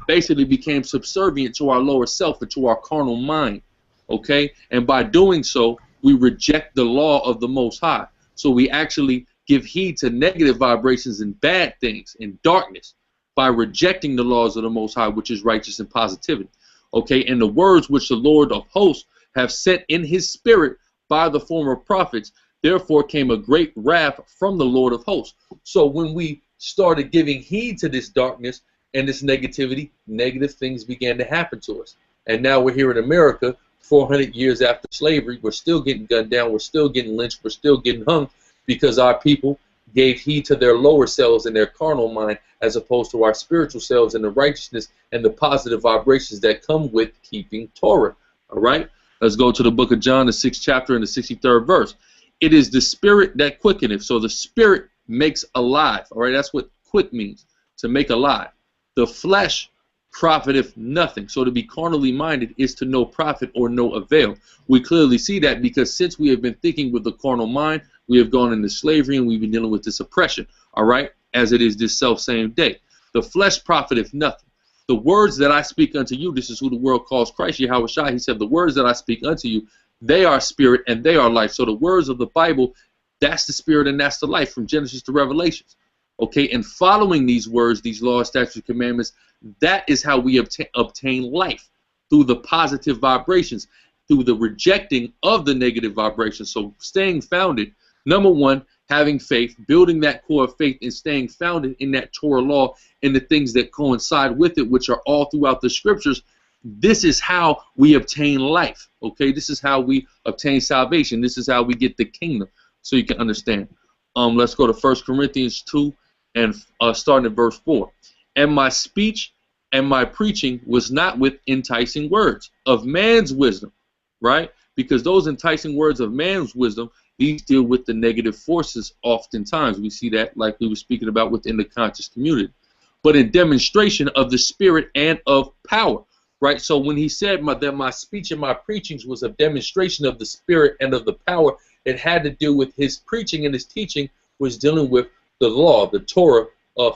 basically became subservient to our lower self and to our carnal mind, okay? And by doing so, we reject the law of the Most High. So we actually give heed to negative vibrations and bad things and darkness by rejecting the laws of the Most High, which is righteous and positivity, okay? And the words which the Lord of hosts have sent in his spirit by the former prophets, therefore came a great wrath from the Lord of hosts. So when we started giving heed to this darkness and this negativity, negative things began to happen to us. And now we're here in America, 400 years after slavery, we're still getting gunned down, we're still getting lynched, we're still getting hung, because our people gave heed to their lower selves and their carnal mind, as opposed to our spiritual selves and the righteousness and the positive vibrations that come with keeping Torah. All right? Let's go to the book of John, the 6th chapter and the 63rd verse. It is the spirit that quickeneth. So the spirit makes alive. All right, that's what quick means, to make alive. The flesh profiteth nothing. So to be carnally minded is to no profit or no avail. We clearly see that because since we have been thinking with the carnal mind, we have gone into slavery and we've been dealing with this oppression. All right, as it is this self-same day. The flesh profiteth nothing. The words that I speak unto you, this is who the world calls Christ, Yahweh Shai. He said, the words that I speak unto you, they are spirit and they are life. So the words of the Bible, that's the spirit and that's the life, from Genesis to Revelations. Okay, and following these words, these laws, statutes, commandments, that is how we obtain life, through the positive vibrations, through the rejecting of the negative vibrations. So staying founded, number one, having faith, building that core of faith and staying founded in that Torah law and the things that coincide with it, which are all throughout the scriptures. This is how we obtain life, okay? This is how we obtain salvation. This is how we get the kingdom, so you can understand. Let's go to 1 Corinthians 2 and starting at verse 4. And my speech and my preaching was not with enticing words of man's wisdom, right? Because those enticing words of man's wisdom, these deal with the negative forces oftentimes. We see that, like we were speaking about, within the conscious community. But in demonstration of the spirit and of power. Right, so when he said that my speech and my preachings was a demonstration of the spirit and of the power, it had to do with his preaching and his teaching was dealing with the law, the Torah,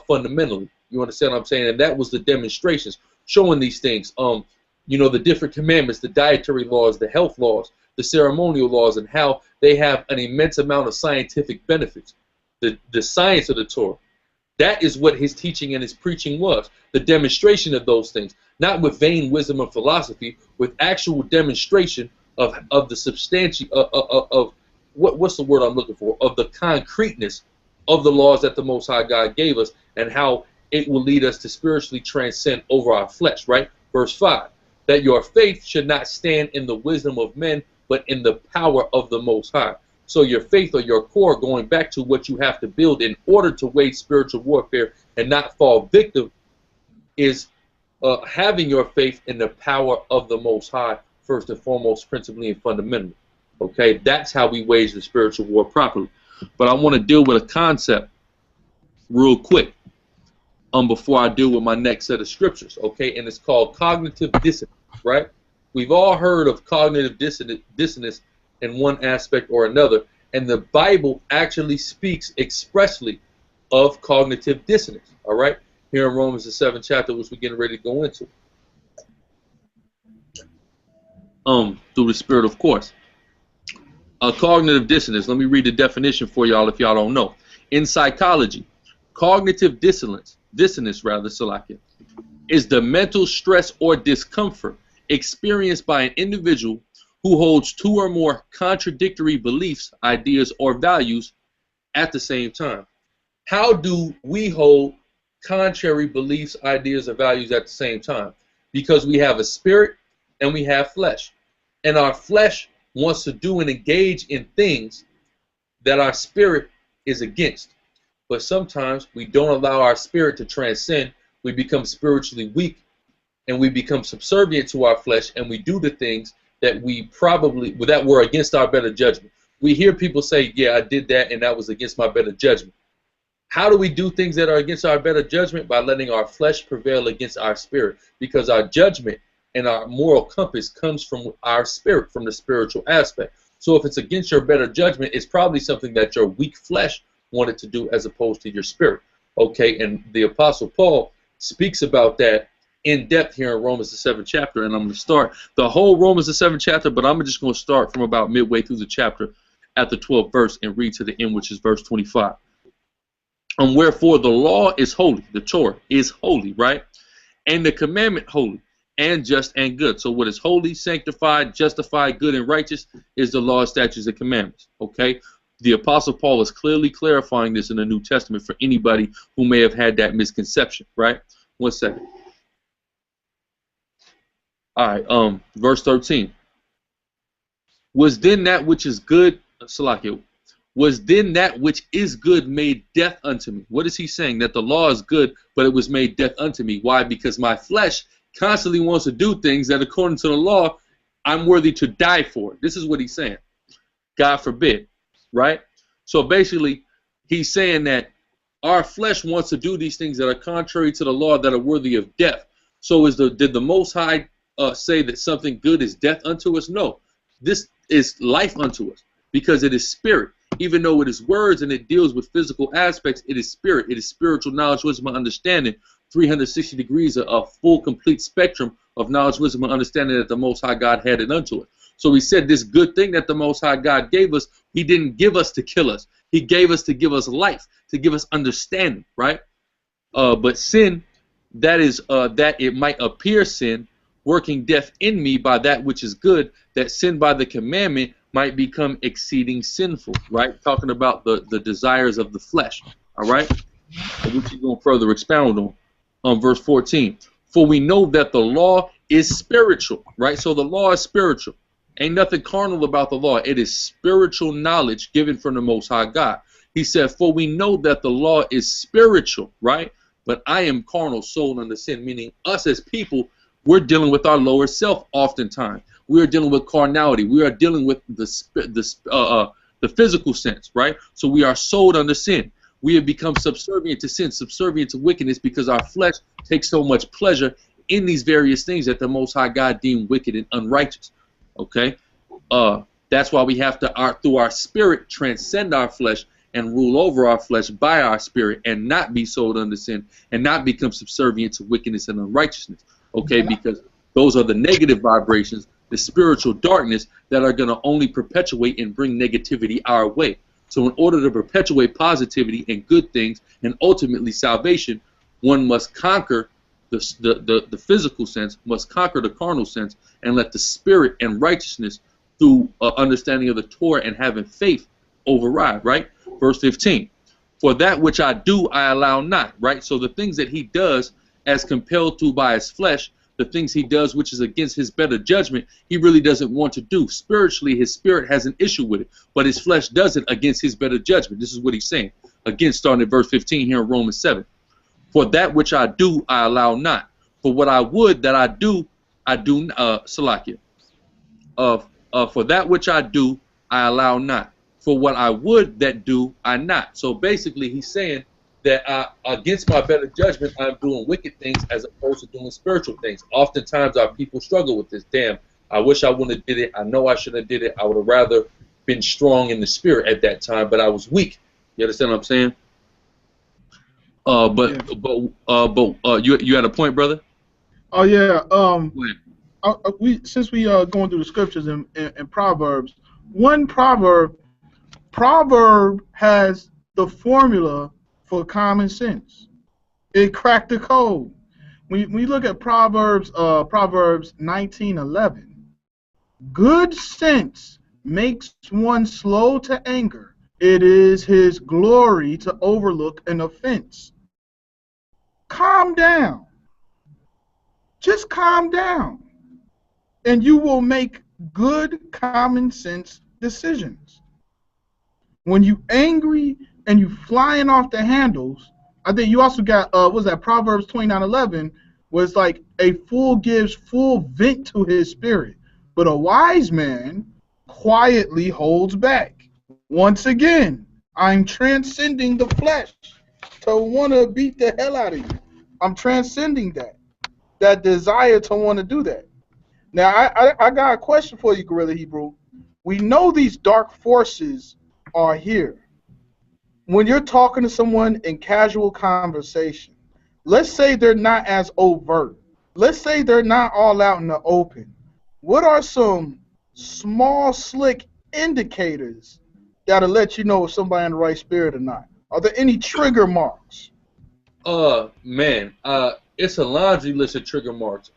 fundamentally. You understand what I'm saying? And that was the demonstrations, showing these things. You know, the different commandments, the dietary laws, the health laws, the ceremonial laws, and how they have an immense amount of scientific benefits. The science of the Torah. That is what his teaching and his preaching was, the demonstration of those things. Not with vain wisdom or philosophy, with actual demonstration of the substantial of what's the word I'm looking for? Of the concreteness of the laws that the Most High God gave us, and how it will lead us to spiritually transcend over our flesh. Right, verse 5. That your faith should not stand in the wisdom of men, but in the power of the Most High. So your faith or your core, going back to what you have to build in order to wage spiritual warfare and not fall victim, is having your faith in the power of the Most High, first and foremost, principally and fundamentally. Okay, that's how we wage the spiritual war properly. But I want to deal with a concept real quick. before I deal with my next set of scriptures, okay? And it's called cognitive dissonance, right? We've all heard of cognitive dissonance in one aspect or another, and the Bible actually speaks expressly of cognitive dissonance, all right? Here in Romans the 7th chapter, which we're getting ready to go into. Through the Spirit, of course. Cognitive dissonance, let me read the definition for y'all if y'all don't know. In psychology, cognitive dissonance, Salakia, is the mental stress or discomfort experienced by an individual who holds two or more contradictory beliefs, ideas, or values at the same time. How do we hold contrary beliefs, ideas, or values at the same time? Because we have a spirit and we have flesh. And our flesh wants to do and engage in things that our spirit is against. But sometimes we don't allow our spirit to transcend. We become spiritually weak and we become subservient to our flesh, and we do the things that were against our better judgment. We hear people say, yeah, I did that and that was against my better judgment. How do we do things that are against our better judgment? By letting our flesh prevail against our spirit, because our judgment and our moral compass comes from our spirit, from the spiritual aspect. So if it's against your better judgment, it's probably something that your weak flesh wanted to do as opposed to your spirit. Okay, and the Apostle Paul speaks about that in depth here in Romans the 7th chapter, and I'm going to start the whole Romans the 7th chapter, but I'm just going to start from about midway through the chapter at the 12th verse and read to the end, which is verse 25. Wherefore the law is holy, the Torah is holy, right? And the commandment holy, and just and good. So what is holy, sanctified, justified, good, and righteous is the law, statutes, and commandments. Okay? The Apostle Paul is clearly clarifying this in the New Testament for anybody who may have had that misconception, right? 1 second. All right, verse 13. Was then that which is good, Salakia, was then that which is good made death unto me? What is he saying? That the law is good, but it was made death unto me. Why? Because my flesh constantly wants to do things that according to the law, I'm worthy to die for. This is what he's saying. God forbid, right? So basically, he's saying that our flesh wants to do these things that are contrary to the law, that are worthy of death. So did the Most High say that something good is death unto us? No. This is life unto us, because it is spirit. Even though it is words and it deals with physical aspects, it is spirit. It is spiritual knowledge, wisdom, and understanding. 360 degrees of a full, complete spectrum of knowledge, wisdom, and understanding that the Most High God had it unto it. So he said this good thing that the Most High God gave us, he didn't give us to kill us. He gave us to give us life, to give us understanding, right? But sin, that is that it might appear sin, working death in me by that which is good, that sin by the commandment might become exceeding sinful, right? Talking about the desires of the flesh, all right? Which he's going to further expound on verse 14. For we know that the law is spiritual, right? So the law is spiritual. Ain't nothing carnal about the law. It is spiritual knowledge given from the Most High God. He said, for we know that the law is spiritual, right? But I am carnal, sold under sin, meaning us as people, we're dealing with our lower self oftentimes. We are dealing with carnality. We are dealing with the physical sense, right? So we are sold under sin. We have become subservient to sin, subservient to wickedness, because our flesh takes so much pleasure in these various things that the Most High God deemed wicked and unrighteous. Okay? That's why we have to, through our spirit, transcend our flesh and rule over our flesh by our spirit, and not be sold under sin and not become subservient to wickedness and unrighteousness. Okay? Because those are the negative vibrations, the spiritual darkness, that are going to only perpetuate and bring negativity our way. So in order to perpetuate positivity and good things and ultimately salvation, one must conquer the physical sense, must conquer the carnal sense, and let the spirit and righteousness through understanding of the Torah and having faith override, right? Verse 15. For that which I do, I allow not, right? So the things that he does as compelled to by his flesh, the things he does which is against his better judgment, he really doesn't want to do. Spiritually, his spirit has an issue with it, but his flesh does it against his better judgment. This is what he's saying. Again, starting at verse 15 here in Romans 7. For that which I do, I allow not. For what I would that I do, Salakia. For that which I do, I allow not. For what I would that do, I not. So basically, he's saying that against my better judgment, I'm doing wicked things as opposed to doing spiritual things. Oftentimes, our people struggle with this. Damn, I wish I wouldn't have did it. I know I shouldn't have did it. I would have rather been strong in the spirit at that time, but I was weak. You understand what I'm saying? You had a point, brother? Oh yeah. When? Since we going through the scriptures and Proverbs, one proverb has the formula for common sense. It cracked the code. When we look at Proverbs 19:11, good sense makes one slow to anger. It is his glory to overlook an offense. Calm down. Just calm down. And you will make good common sense decisions. When you angry and you flying off the handles, I think you also got what was that Proverbs 29:11, where it's like a fool gives full vent to his spirit, but a wise man quietly holds back. Once again, I'm transcending the flesh to want to beat the hell out of you. I'm transcending that desire to want to do that. Now, I got a question for you, Gorilla Hebrew. We know these dark forces are here. When you're talking to someone in casual conversation, let's say they're not as overt. Let's say they're not all out in the open. What are some small, slick indicators that'll let you know if somebody in the right spirit or not? Are there any trigger marks? Man, it's a laundry list of trigger marks.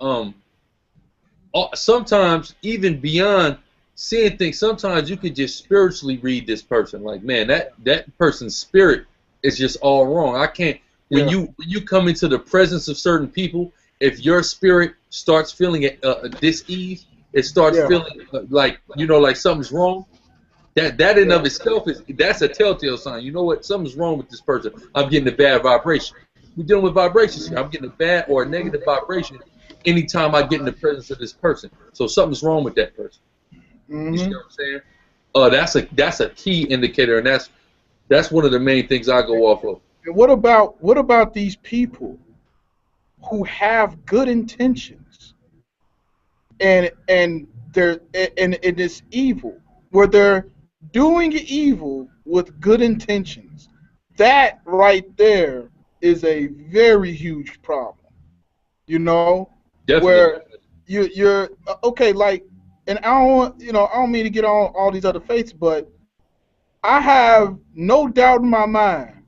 Sometimes even beyond seeing things, sometimes you could just spiritually read this person. Like, man, that person's spirit is just all wrong. I can't. When you come into the presence of certain people, if your spirit starts feeling dis-ease, it starts feeling like something's wrong. That in of itself that's a telltale sign. You know what? Something's wrong with this person. I'm getting a bad vibration. We're dealing with vibrations here. I'm getting a bad or a negative vibration anytime I get in the presence of this person. So something's wrong with that person. Mm-hmm. You see what I'm saying? That's a key indicator, and that's one of the main things I go off of. And what about these people who have good intentions and it's evil, where they're doing evil with good intentions? That right there is a very huge problem. You know, Definitely. Where you're okay, like, and I don't mean to get on all these other faiths, but I have no doubt in my mind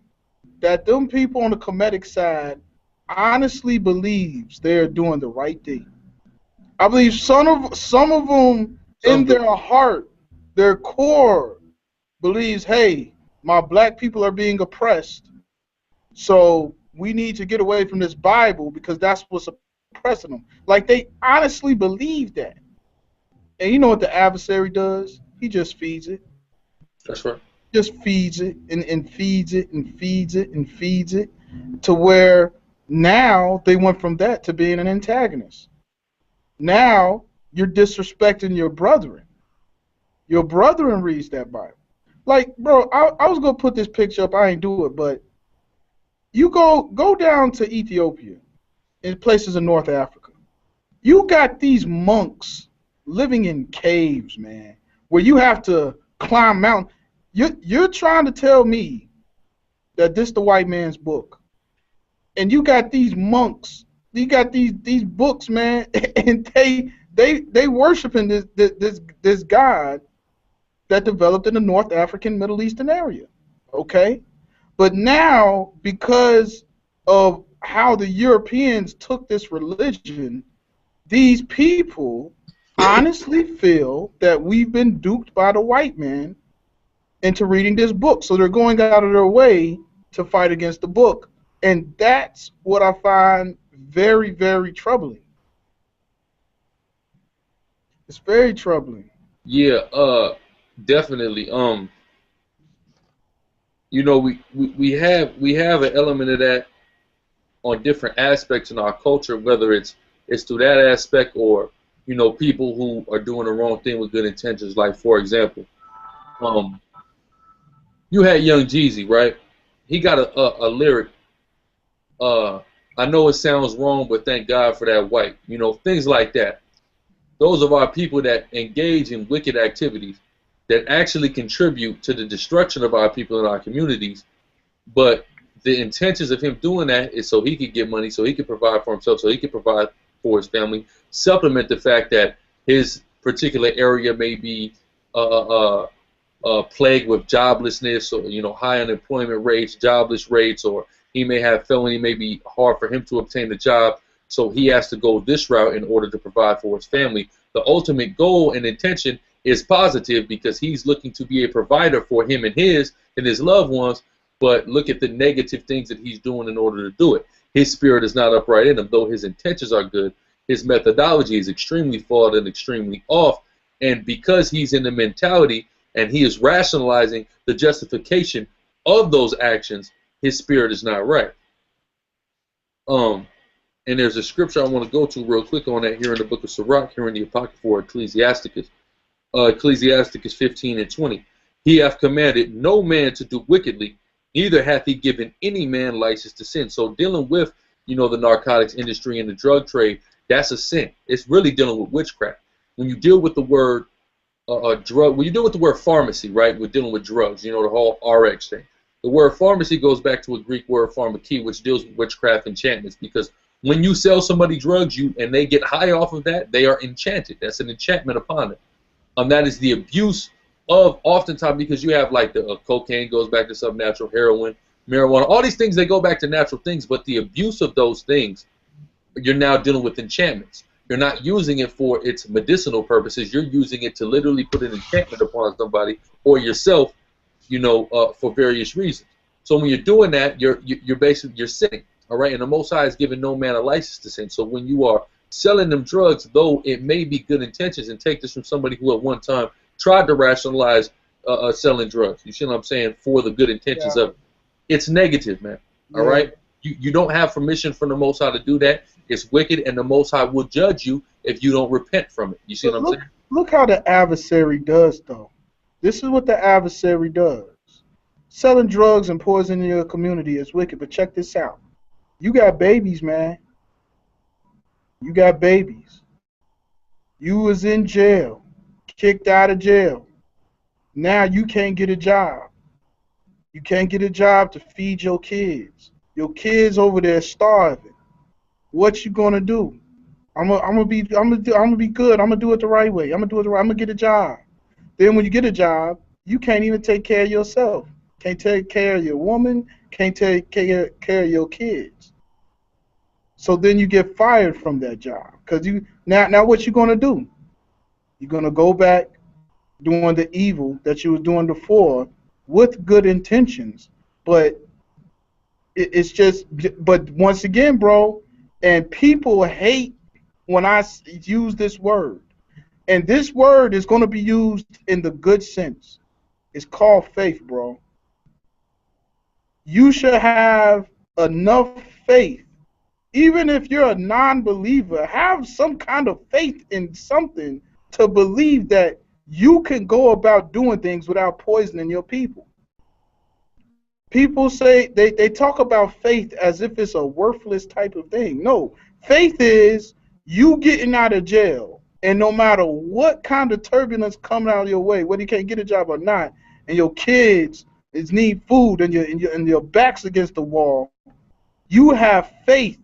that them people on the Kemetic side honestly believes they're doing the right thing. I believe some of them in their heart, their core, believes, hey, my black people are being oppressed, so we need to get away from this Bible because that's what's oppressing them. Like, they honestly believe that. And you know what the adversary does? He just feeds it. That's right. Just feeds it and feeds it and feeds it and feeds it to where now they went from that to being an antagonist. Now you're disrespecting your brethren. Your brethren reads that Bible. Like, bro, I was going to put this picture up. I ain't do it, but you go down to Ethiopia and places in North Africa. You got these monks living in caves, man, where you have to climb mountains. You're trying to tell me that this the white man's book, and you got these monks, you got these books, man, and they worshiping this God that developed in the North African Middle Eastern area, okay? But now, because of how the Europeans took this religion, these people honestly feel that we've been duped by the white man into reading this book. So they're going out of their way to fight against the book. And that's what I find very, very troubling. It's very troubling. Yeah, definitely. You know, we have an element of that on different aspects in our culture, whether it's through that aspect or, you know, people who are doing the wrong thing with good intentions. Like, for example, you had Young Jeezy, right? he got a lyric. I know it sounds wrong, but thank God for that white. You know, things like that. Those of our people that engage in wicked activities that actually contribute to the destruction of our people and our communities. But the intentions of him doing that is so he could get money, so he could provide for himself, so he could provide for his family, supplement the fact that his particular area may be plagued with joblessness, or, you know, high unemployment rates, jobless rates, or he may have felony, may be hard for him to obtain a job, so he has to go this route in order to provide for his family. The ultimate goal and intention is positive because he's looking to be a provider for him and his loved ones, but look at the negative things that he's doing in order to do it. His spirit is not upright in him, though his intentions are good. His methodology is extremely flawed and extremely off, and because he's in the mentality and he is rationalizing the justification of those actions, his spirit is not right. And there's a scripture I want to go to real quick on that here in the book of Sirach, here in the Apocrypha or Ecclesiasticus. Ecclesiasticus 15:20. He hath commanded no man to do wickedly, neither hath he given any man license to sin. So dealing with, you know, the narcotics industry and the drug trade, that's a sin. It's really dealing with witchcraft. When you deal with the word drug, when you deal with the word pharmacy, right, we're dealing with drugs, you know, the whole RX thing. The word pharmacy goes back to a Greek word pharmakia, which deals with witchcraft enchantments, because when you sell somebody drugs and they get high off of that, they are enchanted. That's an enchantment upon them. That is the abuse of, oftentimes, because you have like the cocaine goes back to some natural, heroin, marijuana, all these things, they go back to natural things, but the abuse of those things, you're now dealing with enchantments. You're not using it for its medicinal purposes. You're using it to literally put an enchantment upon somebody or yourself, you know, for various reasons. So when you're doing that, you're basically sinning. All right, and the Most High is giving no man a license to sin. So when you are selling them drugs, though it may be good intentions, and take this from somebody who at one time tried to rationalize selling drugs, you see what I'm saying, for the good intentions of it. It's negative, man. All right, you don't have permission from the Most High to do that. It's wicked, and the Most High will judge you if you don't repent from it. You see what I'm saying? Look how the adversary does, though. This is what the adversary does. Selling drugs and poisoning your community is wicked, but check this out. You got babies, man. You got babies. You was in jail, kicked out of jail. Now you can't get a job. You can't get a job to feed your kids. Your kids over there starving. What you gonna do? I'm gonna be good. I'm gonna do it the right way. I'm gonna get a job. Then when you get a job, you can't even take care of yourself. Can't take care of your woman. Can't take care of your kids. So then you get fired from that job, because you now what you gonna do? You're gonna go back doing the evil that you was doing before with good intentions, but it's just. But once again, bro, and people hate when I use this word, and this word is gonna be used in the good sense. It's called faith, bro. You should have enough faith. Even if you're a non-believer, have some kind of faith in something to believe that you can go about doing things without poisoning your people. People say, they talk about faith as if it's a worthless type of thing. No, faith is you getting out of jail, and no matter what kind of turbulence coming out of your way, whether you can't get a job or not, and your kids need food, and your back's against the wall, you have faith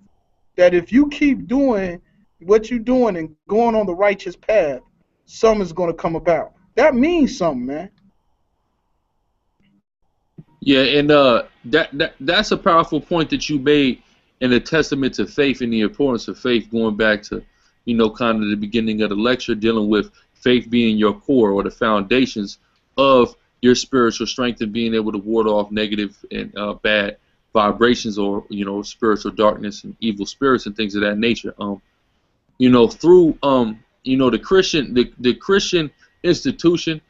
that if you keep doing what you're doing and going on the righteous path, something's going to come about. That means something, man. Yeah, and that's a powerful point that you made, and a testament to faith and the importance of faith, going back to, you know, kind of the beginning of the lecture, dealing with faith being your core or the foundations of your spiritual strength and being able to ward off negative and bad vibrations, or, you know, spiritual darkness and evil spirits and things of that nature. You know, through you know, the Christian institution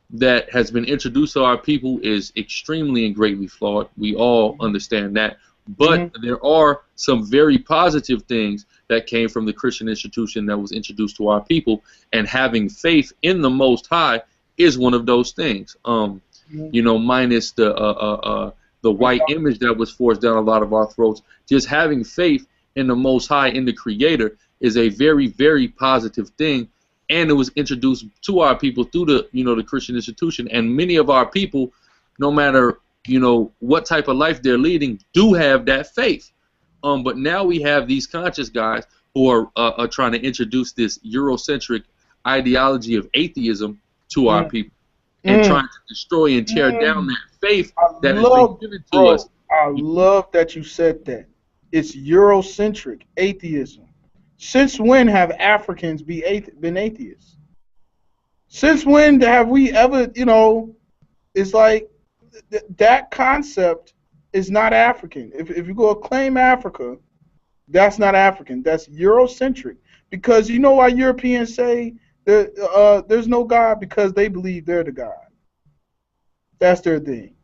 that has been introduced to our people is extremely and greatly flawed. We all understand that, but there are some very positive things that came from the Christian institution that was introduced to our people, and having faith in the Most High is one of those things. You know, minus the the white image that was forced down a lot of our throats. Just having faith in the Most High, in the Creator, is a very, very positive thing, and it was introduced to our people through the, the Christian institution. And many of our people, no matter, what type of life they're leading, do have that faith. But now we have these conscious guys who are trying to introduce this Eurocentric ideology of atheism to our people, and trying to destroy and tear down that faith that has been given to us. I love that you said that. It's Eurocentric atheism. Since when have Africans been atheists? Since when have we ever, it's like that concept is not African. If you go claim Africa, that's not African. That's Eurocentric. Because you know why Europeans say that there's no God? Because they believe they're the God. That's their thing.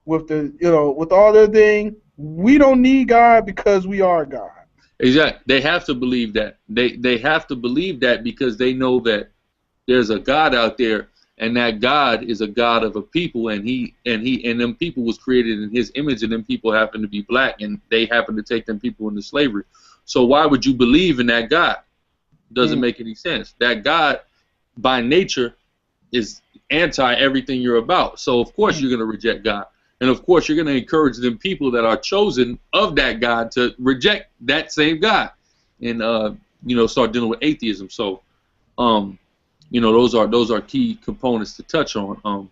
With all their thing, we don't need God because we are God. Exactly. They have to believe that. They have to believe that because they know that there's a God out there, and that God is a God of a people, and them people was created in His image, and them people happen to be black, and they happen to take them people into slavery. So why would you believe in that God? Doesn't make any sense. That God, by nature, is anti everything you're about. So of course you're going to reject God. And of course, you're going to encourage them people that are chosen of that God to reject that same God, and start dealing with atheism. So, those are key components to touch on.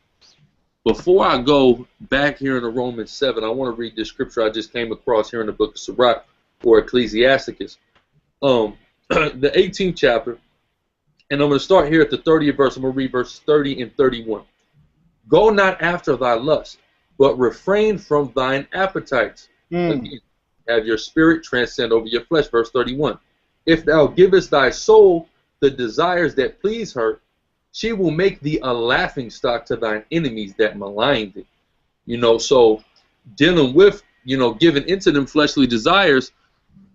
Before I go back here in the Romans 7, I want to read this scripture I just came across here in the book of Sirach, or Ecclesiasticus, the 18th chapter, and I'm going to start here at the 30th verse. I'm going to read verses 30 and 31. Go not after thy lust, but refrain from thine appetites. Again, have your spirit transcend over your flesh. Verse 31. If thou givest thy soul the desires that please her, she will make thee a laughing stock to thine enemies that malign thee. So dealing with, giving into them fleshly desires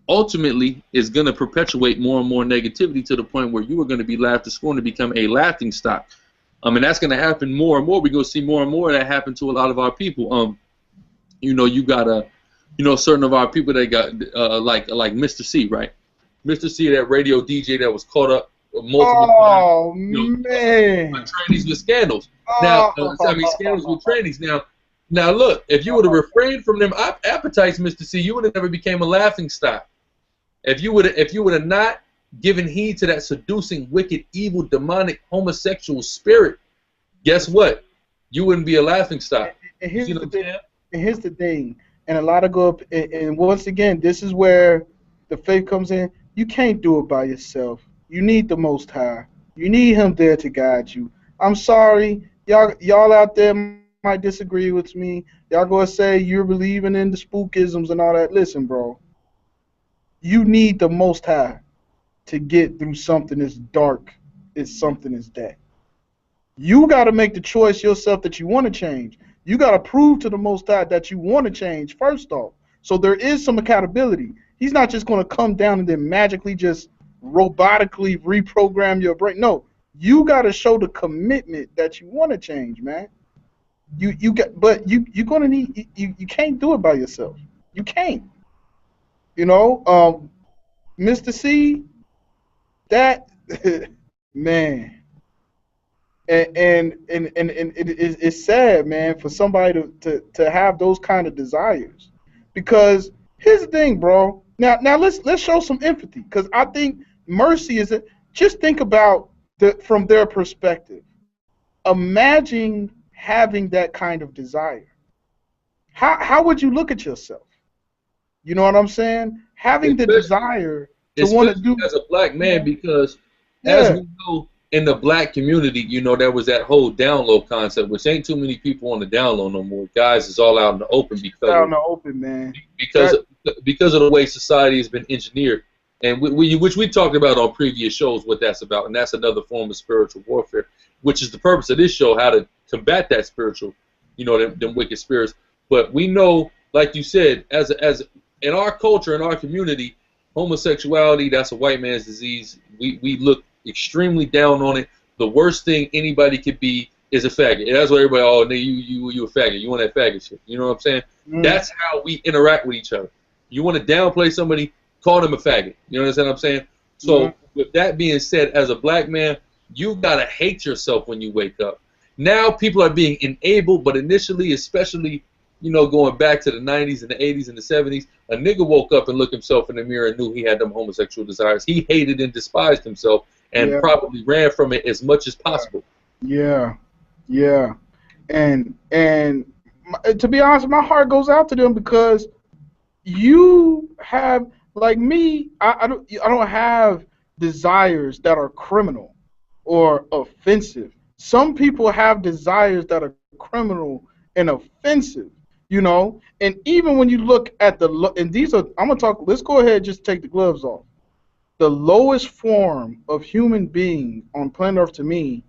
ultimately is going to perpetuate more and more negativity to the point where you are going to be laughed to scorn to become a laughing stock. And that's going to happen more and more. We're going to see more and more of that happen to a lot of our people. You got certain of our people that got like Mr. C, right? Mr. C, that radio DJ that was caught up multiple times. Man. Trannies with scandals. Now, scandals with trannies. Now look, if you would have refrained from them appetites, Mr. C, you would have never became a laughing stock. If you would have not given heed to that seducing, wicked, evil, demonic, homosexual spirit, guess what? You wouldn't be a laughing stock. And here's the thing. And a lot of go up, and once again, this is where the faith comes in. You can't do it by yourself. You need the Most High. You need Him there to guide you. I'm sorry, y'all out there might disagree with me. Y'all gonna say you're believing in the spookisms and all that. Listen, bro. You need the Most High to get through something as dark as something as that. You got to make the choice yourself that you want to change. You got to prove to the Most High that you want to change first off. So there is some accountability. He's not just going to come down and then magically just robotically reprogram your brain. No, you got to show the commitment that you want to change, man. You're going to need. You can't do it by yourself. You can't. Mr. C. That man, and it's sad, man, for somebody to have those kind of desires. Because here's the thing, bro. Now let's show some empathy, because I think mercy is just think about from their perspective. Imagine having that kind of desire. How would you look at yourself? You know what I'm saying? Having the desire to want to do as a black man, because as we know in the black community, there was that whole down low concept, which ain't too many people on the down low no more. Guys is all out in the open because of the way society has been engineered, and which we talked about on previous shows what that's about, and that's another form of spiritual warfare, which is the purpose of this show, how to combat that spiritual, them wicked spirits. But we know, like you said, as in our culture, in our community, homosexuality, that's a white man's disease. We look extremely down on it. The worst thing anybody could be is a faggot. And that's what everybody, oh, nigga, you a faggot. You want that faggot shit. You know what I'm saying? That's how we interact with each other. You want to downplay somebody, call them a faggot. You understand what I'm saying? So with that being said, as a black man, you gotta hate yourself when you wake up. Now people are being enabled, but initially, especially, you know, going back to the 90s and the 80s and the 70s, a nigga woke up and looked himself in the mirror and knew he had them homosexual desires. He hated and despised himself and probably ran from it as much as possible. Yeah, yeah, and to be honest, my heart goes out to them because you have, like me, I don't have desires that are criminal or offensive. Some people have desires that are criminal and offensive, you know. And even when you look at and these are, I'm gonna talk. Let's go ahead and just take the gloves off. The lowest form of human being on planet Earth to me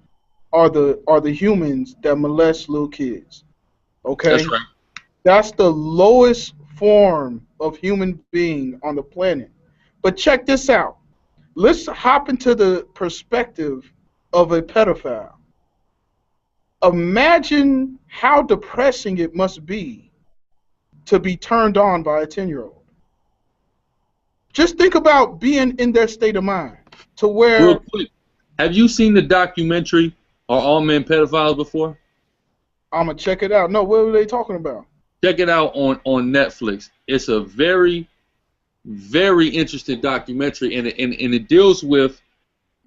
are the humans that molest little kids. Okay, that's right. That's the lowest form of human being on the planet. But check this out. Let's hop into the perspective of a pedophile. Imagine how depressing it must be to be turned on by a 10-year-old. Just think about being in their state of mind to where... Real quick, have you seen the documentary Are All Men Pedophiles before? I'm going to check it out. No, what were they talking about? Check it out on Netflix. It's a very, very interesting documentary, and it deals with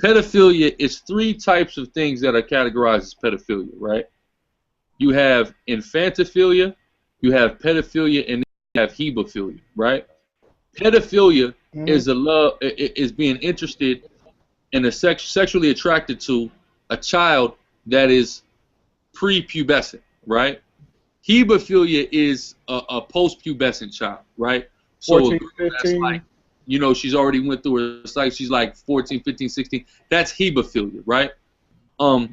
pedophilia. It's 3 types of things that are categorized as pedophilia, right? You have infantophilia, you have pedophilia, and you have hebephilia, right? Pedophilia is being interested in sexually attracted to a child that is prepubescent, right? Hebephilia is a post-pubescent child, right? So 14, 15. That's like, you know, she's already went through it. It's like she's like 14, 15, 16. That's hebephilia, right?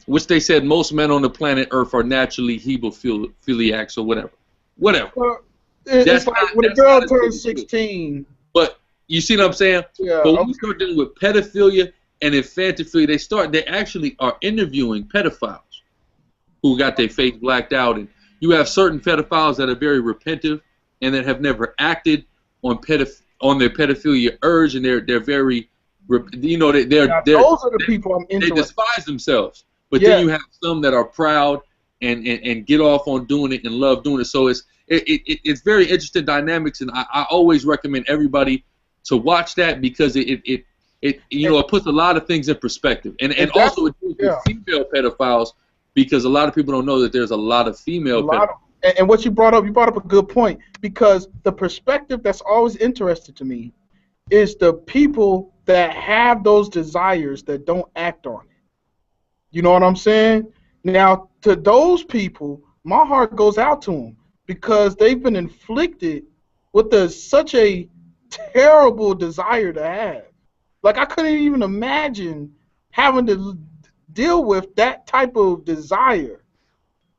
Which they said most men on the planet Earth are naturally hebephiliacs or whatever. Well, it's like when a girl turns 16. But you see what I'm saying? Yeah. But when we start dealing with pedophilia and infantophilia, they actually are interviewing pedophiles who got their face blacked out. And you have certain pedophiles that are very repentive and that have never acted on their pedophilia urge, and they're very, you know, those are the people I'm interested in. They despise themselves. But then you have some that are proud and get off on doing it and love doing it. So it's very interesting dynamics, and I always recommend everybody to watch that because it puts a lot of things in perspective, and also it deals with female pedophiles, because a lot of people don't know that there's a lot of female pedophiles. And what you brought up a good point, because the perspective that's always interested to me is the people that have those desires that don't act on it. You know what I'm saying? Now, to those people, my heart goes out to them because they've been inflicted with such a terrible desire to have. Like, I couldn't even imagine having to deal with that type of desire.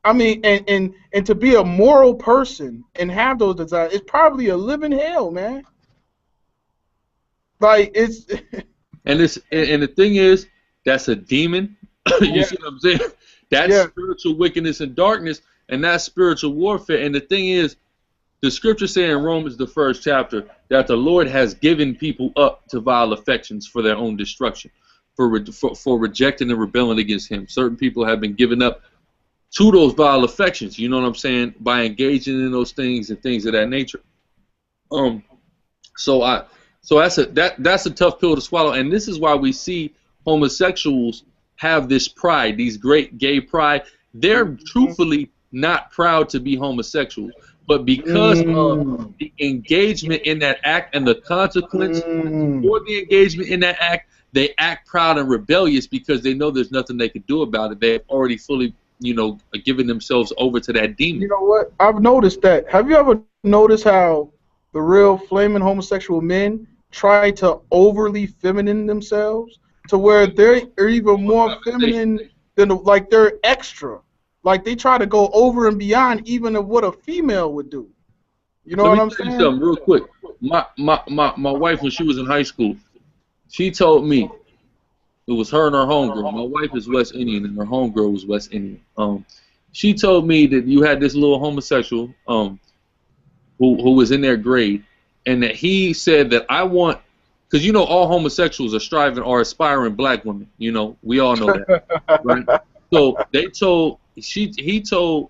I mean, and to be a moral person and have those desires, it's probably a living hell, man. Like, it's... and the thing is, that's a demon. You see what I'm saying? That's spiritual wickedness and darkness, and that's spiritual warfare. And the thing is, the scripture say in Romans, the 1st chapter, that the Lord has given people up to vile affections for their own destruction, for rejecting and rebelling against Him. Certain people have been given up to those vile affections, you know what I'm saying, by engaging in those things and things of that nature. So that's a tough pill to swallow, and this is why we see homosexuals have this pride, these great gay pride. They're truthfully not proud to be homosexuals, but because of the engagement in that act and the consequence for the engagement in that act, they act proud and rebellious because they know there's nothing they can do about it. They've already fully, given themselves over to that demon. You know what? I've noticed that. Have you ever noticed how the real flaming homosexual men try to overly feminine themselves to where they're even more feminine than, like, they're extra? Like, they try to go over and beyond even of what a female would do. You know what I'm saying? Let me tell you something real quick. My wife, when she was in high school, she told me, It was her and her homegirl. My wife is West Indian, and her homegirl was West Indian. She told me that you had this little homosexual who was in their grade, and that he said that I want, because you know all homosexuals are aspiring black women. You know, we all know that, right? So he told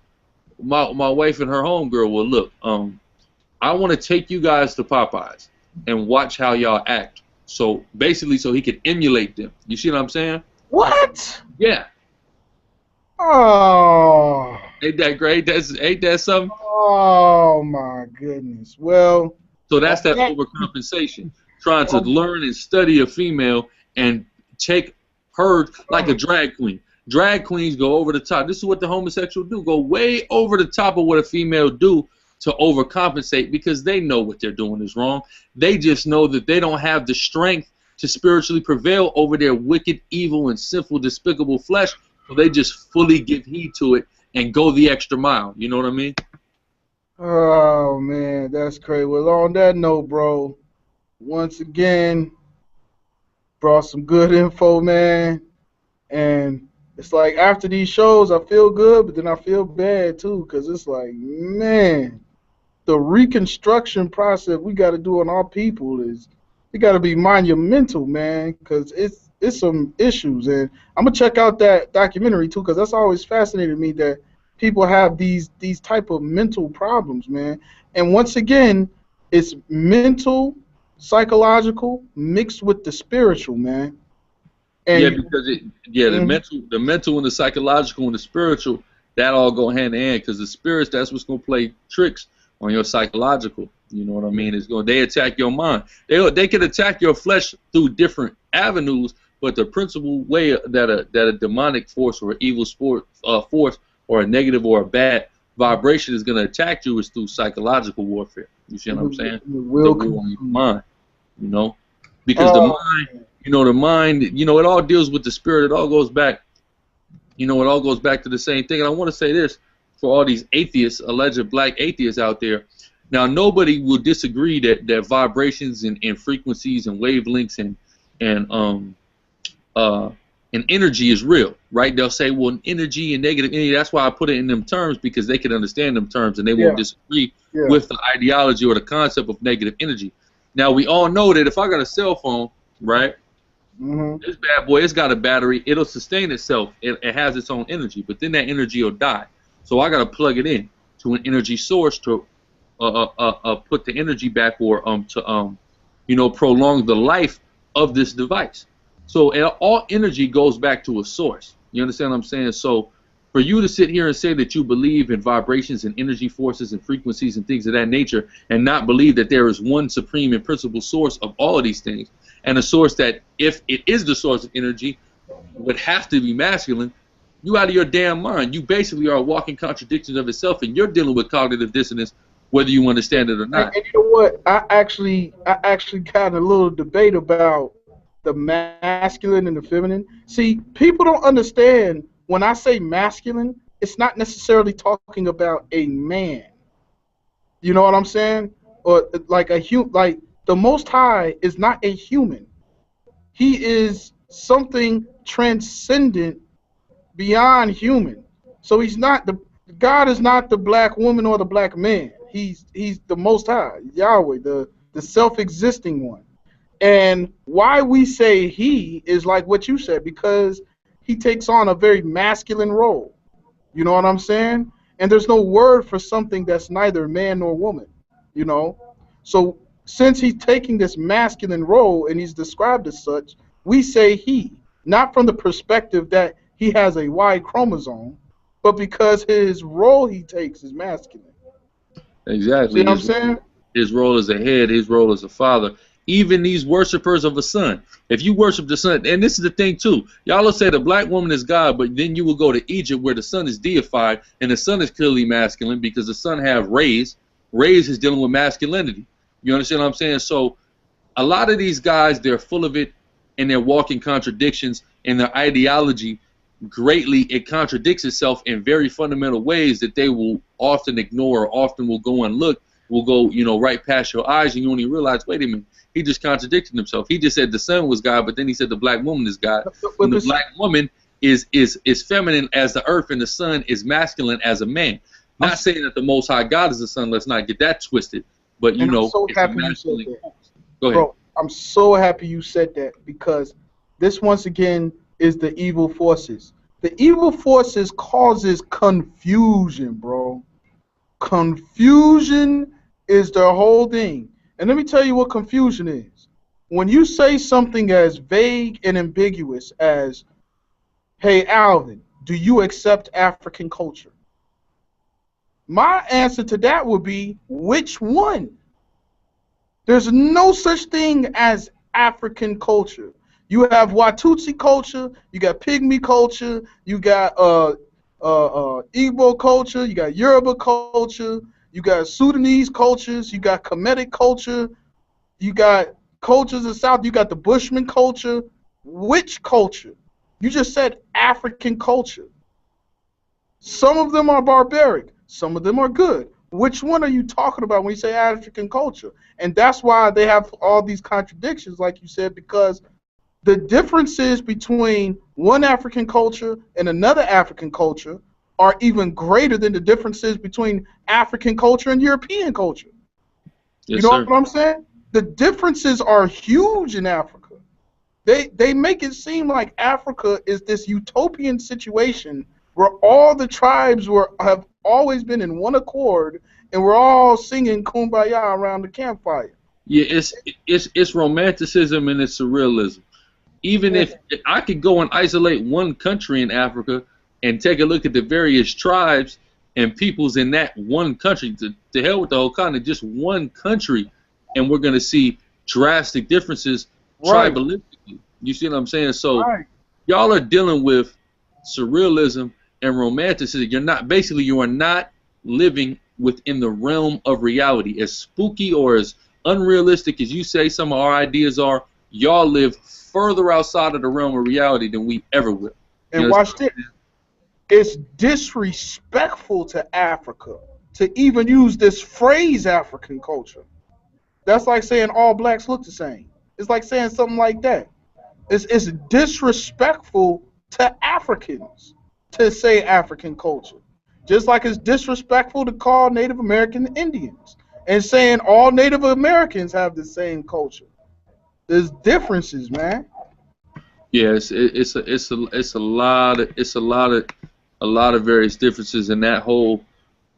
my wife and her homegirl, well, look, I want to take you guys to Popeyes and watch how y'all act. So basically, so he could emulate them. You see what I'm saying? What? Yeah. Oh. Ain't that great? Ain't that something? Oh my goodness. Well. So that's that overcompensation. Trying to learn and study a female and take her like a drag queen. Drag queens go over the top. This is what the homosexual do. Go way over the top of what a female do to overcompensate, because they know what they're doing is wrong. They just know that they don't have the strength to spiritually prevail over their wicked, evil, and sinful, despicable flesh. So they just fully give heed to it and go the extra mile. You know what I mean? Oh, man, that's crazy. Well, on that note, bro, once again, brought some good info, man. And it's like after these shows, I feel good, but then I feel bad, too, because it's like, man, the reconstruction process we got to do on our people it got to be monumental, man, because it's some issues. And I'm going to check out that documentary, too, because that's always fascinated me that people have these type of mental problems, man. And once again, it's mental, psychological, mixed with the spiritual, man. And yeah, because the mental and the psychological and the spiritual, that all go hand in hand, because the spirits, that's what's going to play tricks on your psychological. You know what I mean? They attack your mind. They can attack your flesh through different avenues, but the principal way that a demonic force or an evil force or a negative or a bad vibration is going to attack you is through psychological warfare. You see what I'm saying? The will on your mind, you know, because the mind, it all deals with the spirit. It all goes back, it all goes back to the same thing. And I want to say this for all these atheists, alleged black atheists out there. Now, nobody will disagree that vibrations and frequencies and wavelengths and energy is real, right? They'll say, well, energy and negative energy, that's why I put it in them terms, because they can understand them terms and they won't disagree with the ideology or the concept of negative energy. Now, we all know that if I got a cell phone, right, this bad boy, it's got a battery, it'll sustain itself, it has its own energy, but then that energy will die. So I got to plug it in to an energy source to put the energy back, or prolong the life of this device. So all energy goes back to a source. You understand what I'm saying? So for you to sit here and say that you believe in vibrations and energy forces and frequencies and things of that nature, and not believe that there is one supreme and principal source of all of these things, and a source that, if it is the source of energy, would have to be masculine, you out of your damn mind. You basically are a walking contradiction of itself, and you're dealing with cognitive dissonance, whether you understand it or not. And you know what? I actually got a little debate about the masculine and the feminine. See, people don't understand when I say masculine, it's not necessarily talking about a man. You know what I'm saying? Or like like the Most High is not a human. He is something transcendent beyond human. So God is not the black woman or the black man. He's the Most High, Yahweh, the self-existing one. And why we say he is like what you said, because he takes on a very masculine role. You know what I'm saying? And there's no word for something that's neither man nor woman, So since he's taking this masculine role and he's described as such, we say he, not from the perspective that he has a Y chromosome, but because his role he takes is masculine. Exactly. See what I'm saying? His role as a head, his role as a father. Even these worshipers of a son. If you worship the sun, and this is the thing too, y'all will say the black woman is God, but then you will go to Egypt where the sun is deified, and the sun is clearly masculine because the sun have rays. Rays is dealing with masculinity. You understand what I'm saying? So a lot of these guys, they're full of it, and they're walking contradictions, and their ideology it contradicts itself in very fundamental ways that they will often ignore or often will go and look will go, right past your eyes, and you only realize, wait a minute, he just contradicted himself. He just said the sun was God, but then he said the black woman is God. And the black woman is feminine as the earth, and the sun is masculine as a man. Not saying that the Most High God is the sun. Let's not get that twisted. But I'm so happy you said that. Go ahead. Bro, I'm so happy you said that, because this once again is the evil forces. The evil forces causes confusion, bro. Confusion is the whole thing. And let me tell you what confusion is. When you say something as vague and ambiguous as, hey, Alvin, do you accept African culture? My answer to that would be, which one? There's no such thing as African culture. You have Watusi culture, you got Pygmy culture, you got Igbo culture, you got Yoruba culture, you got Sudanese cultures, you got Kemetic culture, you got cultures of the South, you got the Bushman culture. Which culture? You just said African culture. Some of them are barbaric, some of them are good. Which one are you talking about when you say African culture? And that's why they have all these contradictions, like you said, because the differences between one African culture and another African culture are even greater than the differences between African culture and European culture. Yes, you know sir. what I'm saying? The differences are huge in Africa. They make it seem like Africa is this utopian situation where all the tribes have always been in one accord, and we're all singing Kumbaya around the campfire. Yeah, it's romanticism and it's surrealism. Even if I could go and isolate one country in Africa and take a look at the various tribes and peoples in that one country, to hell with the whole continent, just one country, and we're going to see drastic differences tribalistically. You see what I'm saying? So y'all are dealing with surrealism and romanticism. You are not living within the realm of reality. As spooky or as unrealistic as you say some of our ideas are, y'all live further outside of the realm of reality than we ever will. And watch this. It's disrespectful to Africa to even use this phrase African culture. That's like saying all blacks look the same. It's like saying something like that. It's disrespectful to Africans to say African culture. Just like it's disrespectful to call Native American Indians and saying all Native Americans have the same culture. There's differences, man. Yes, it's a lot of various differences, and that whole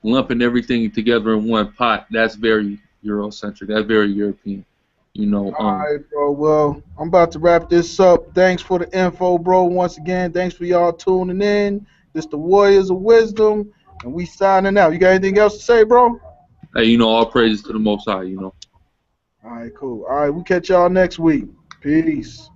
lumping everything together in one pot, that's very Eurocentric. That's very European. All right, bro. Well, I'm about to wrap this up. Thanks for the info, bro. Once again, thanks for y'all tuning in. This the Warriors of Wisdom, and we signing out. You got anything else to say, bro? Hey, all praises to the Most High. All right, cool. All right, we'll catch y'all next week. Peace.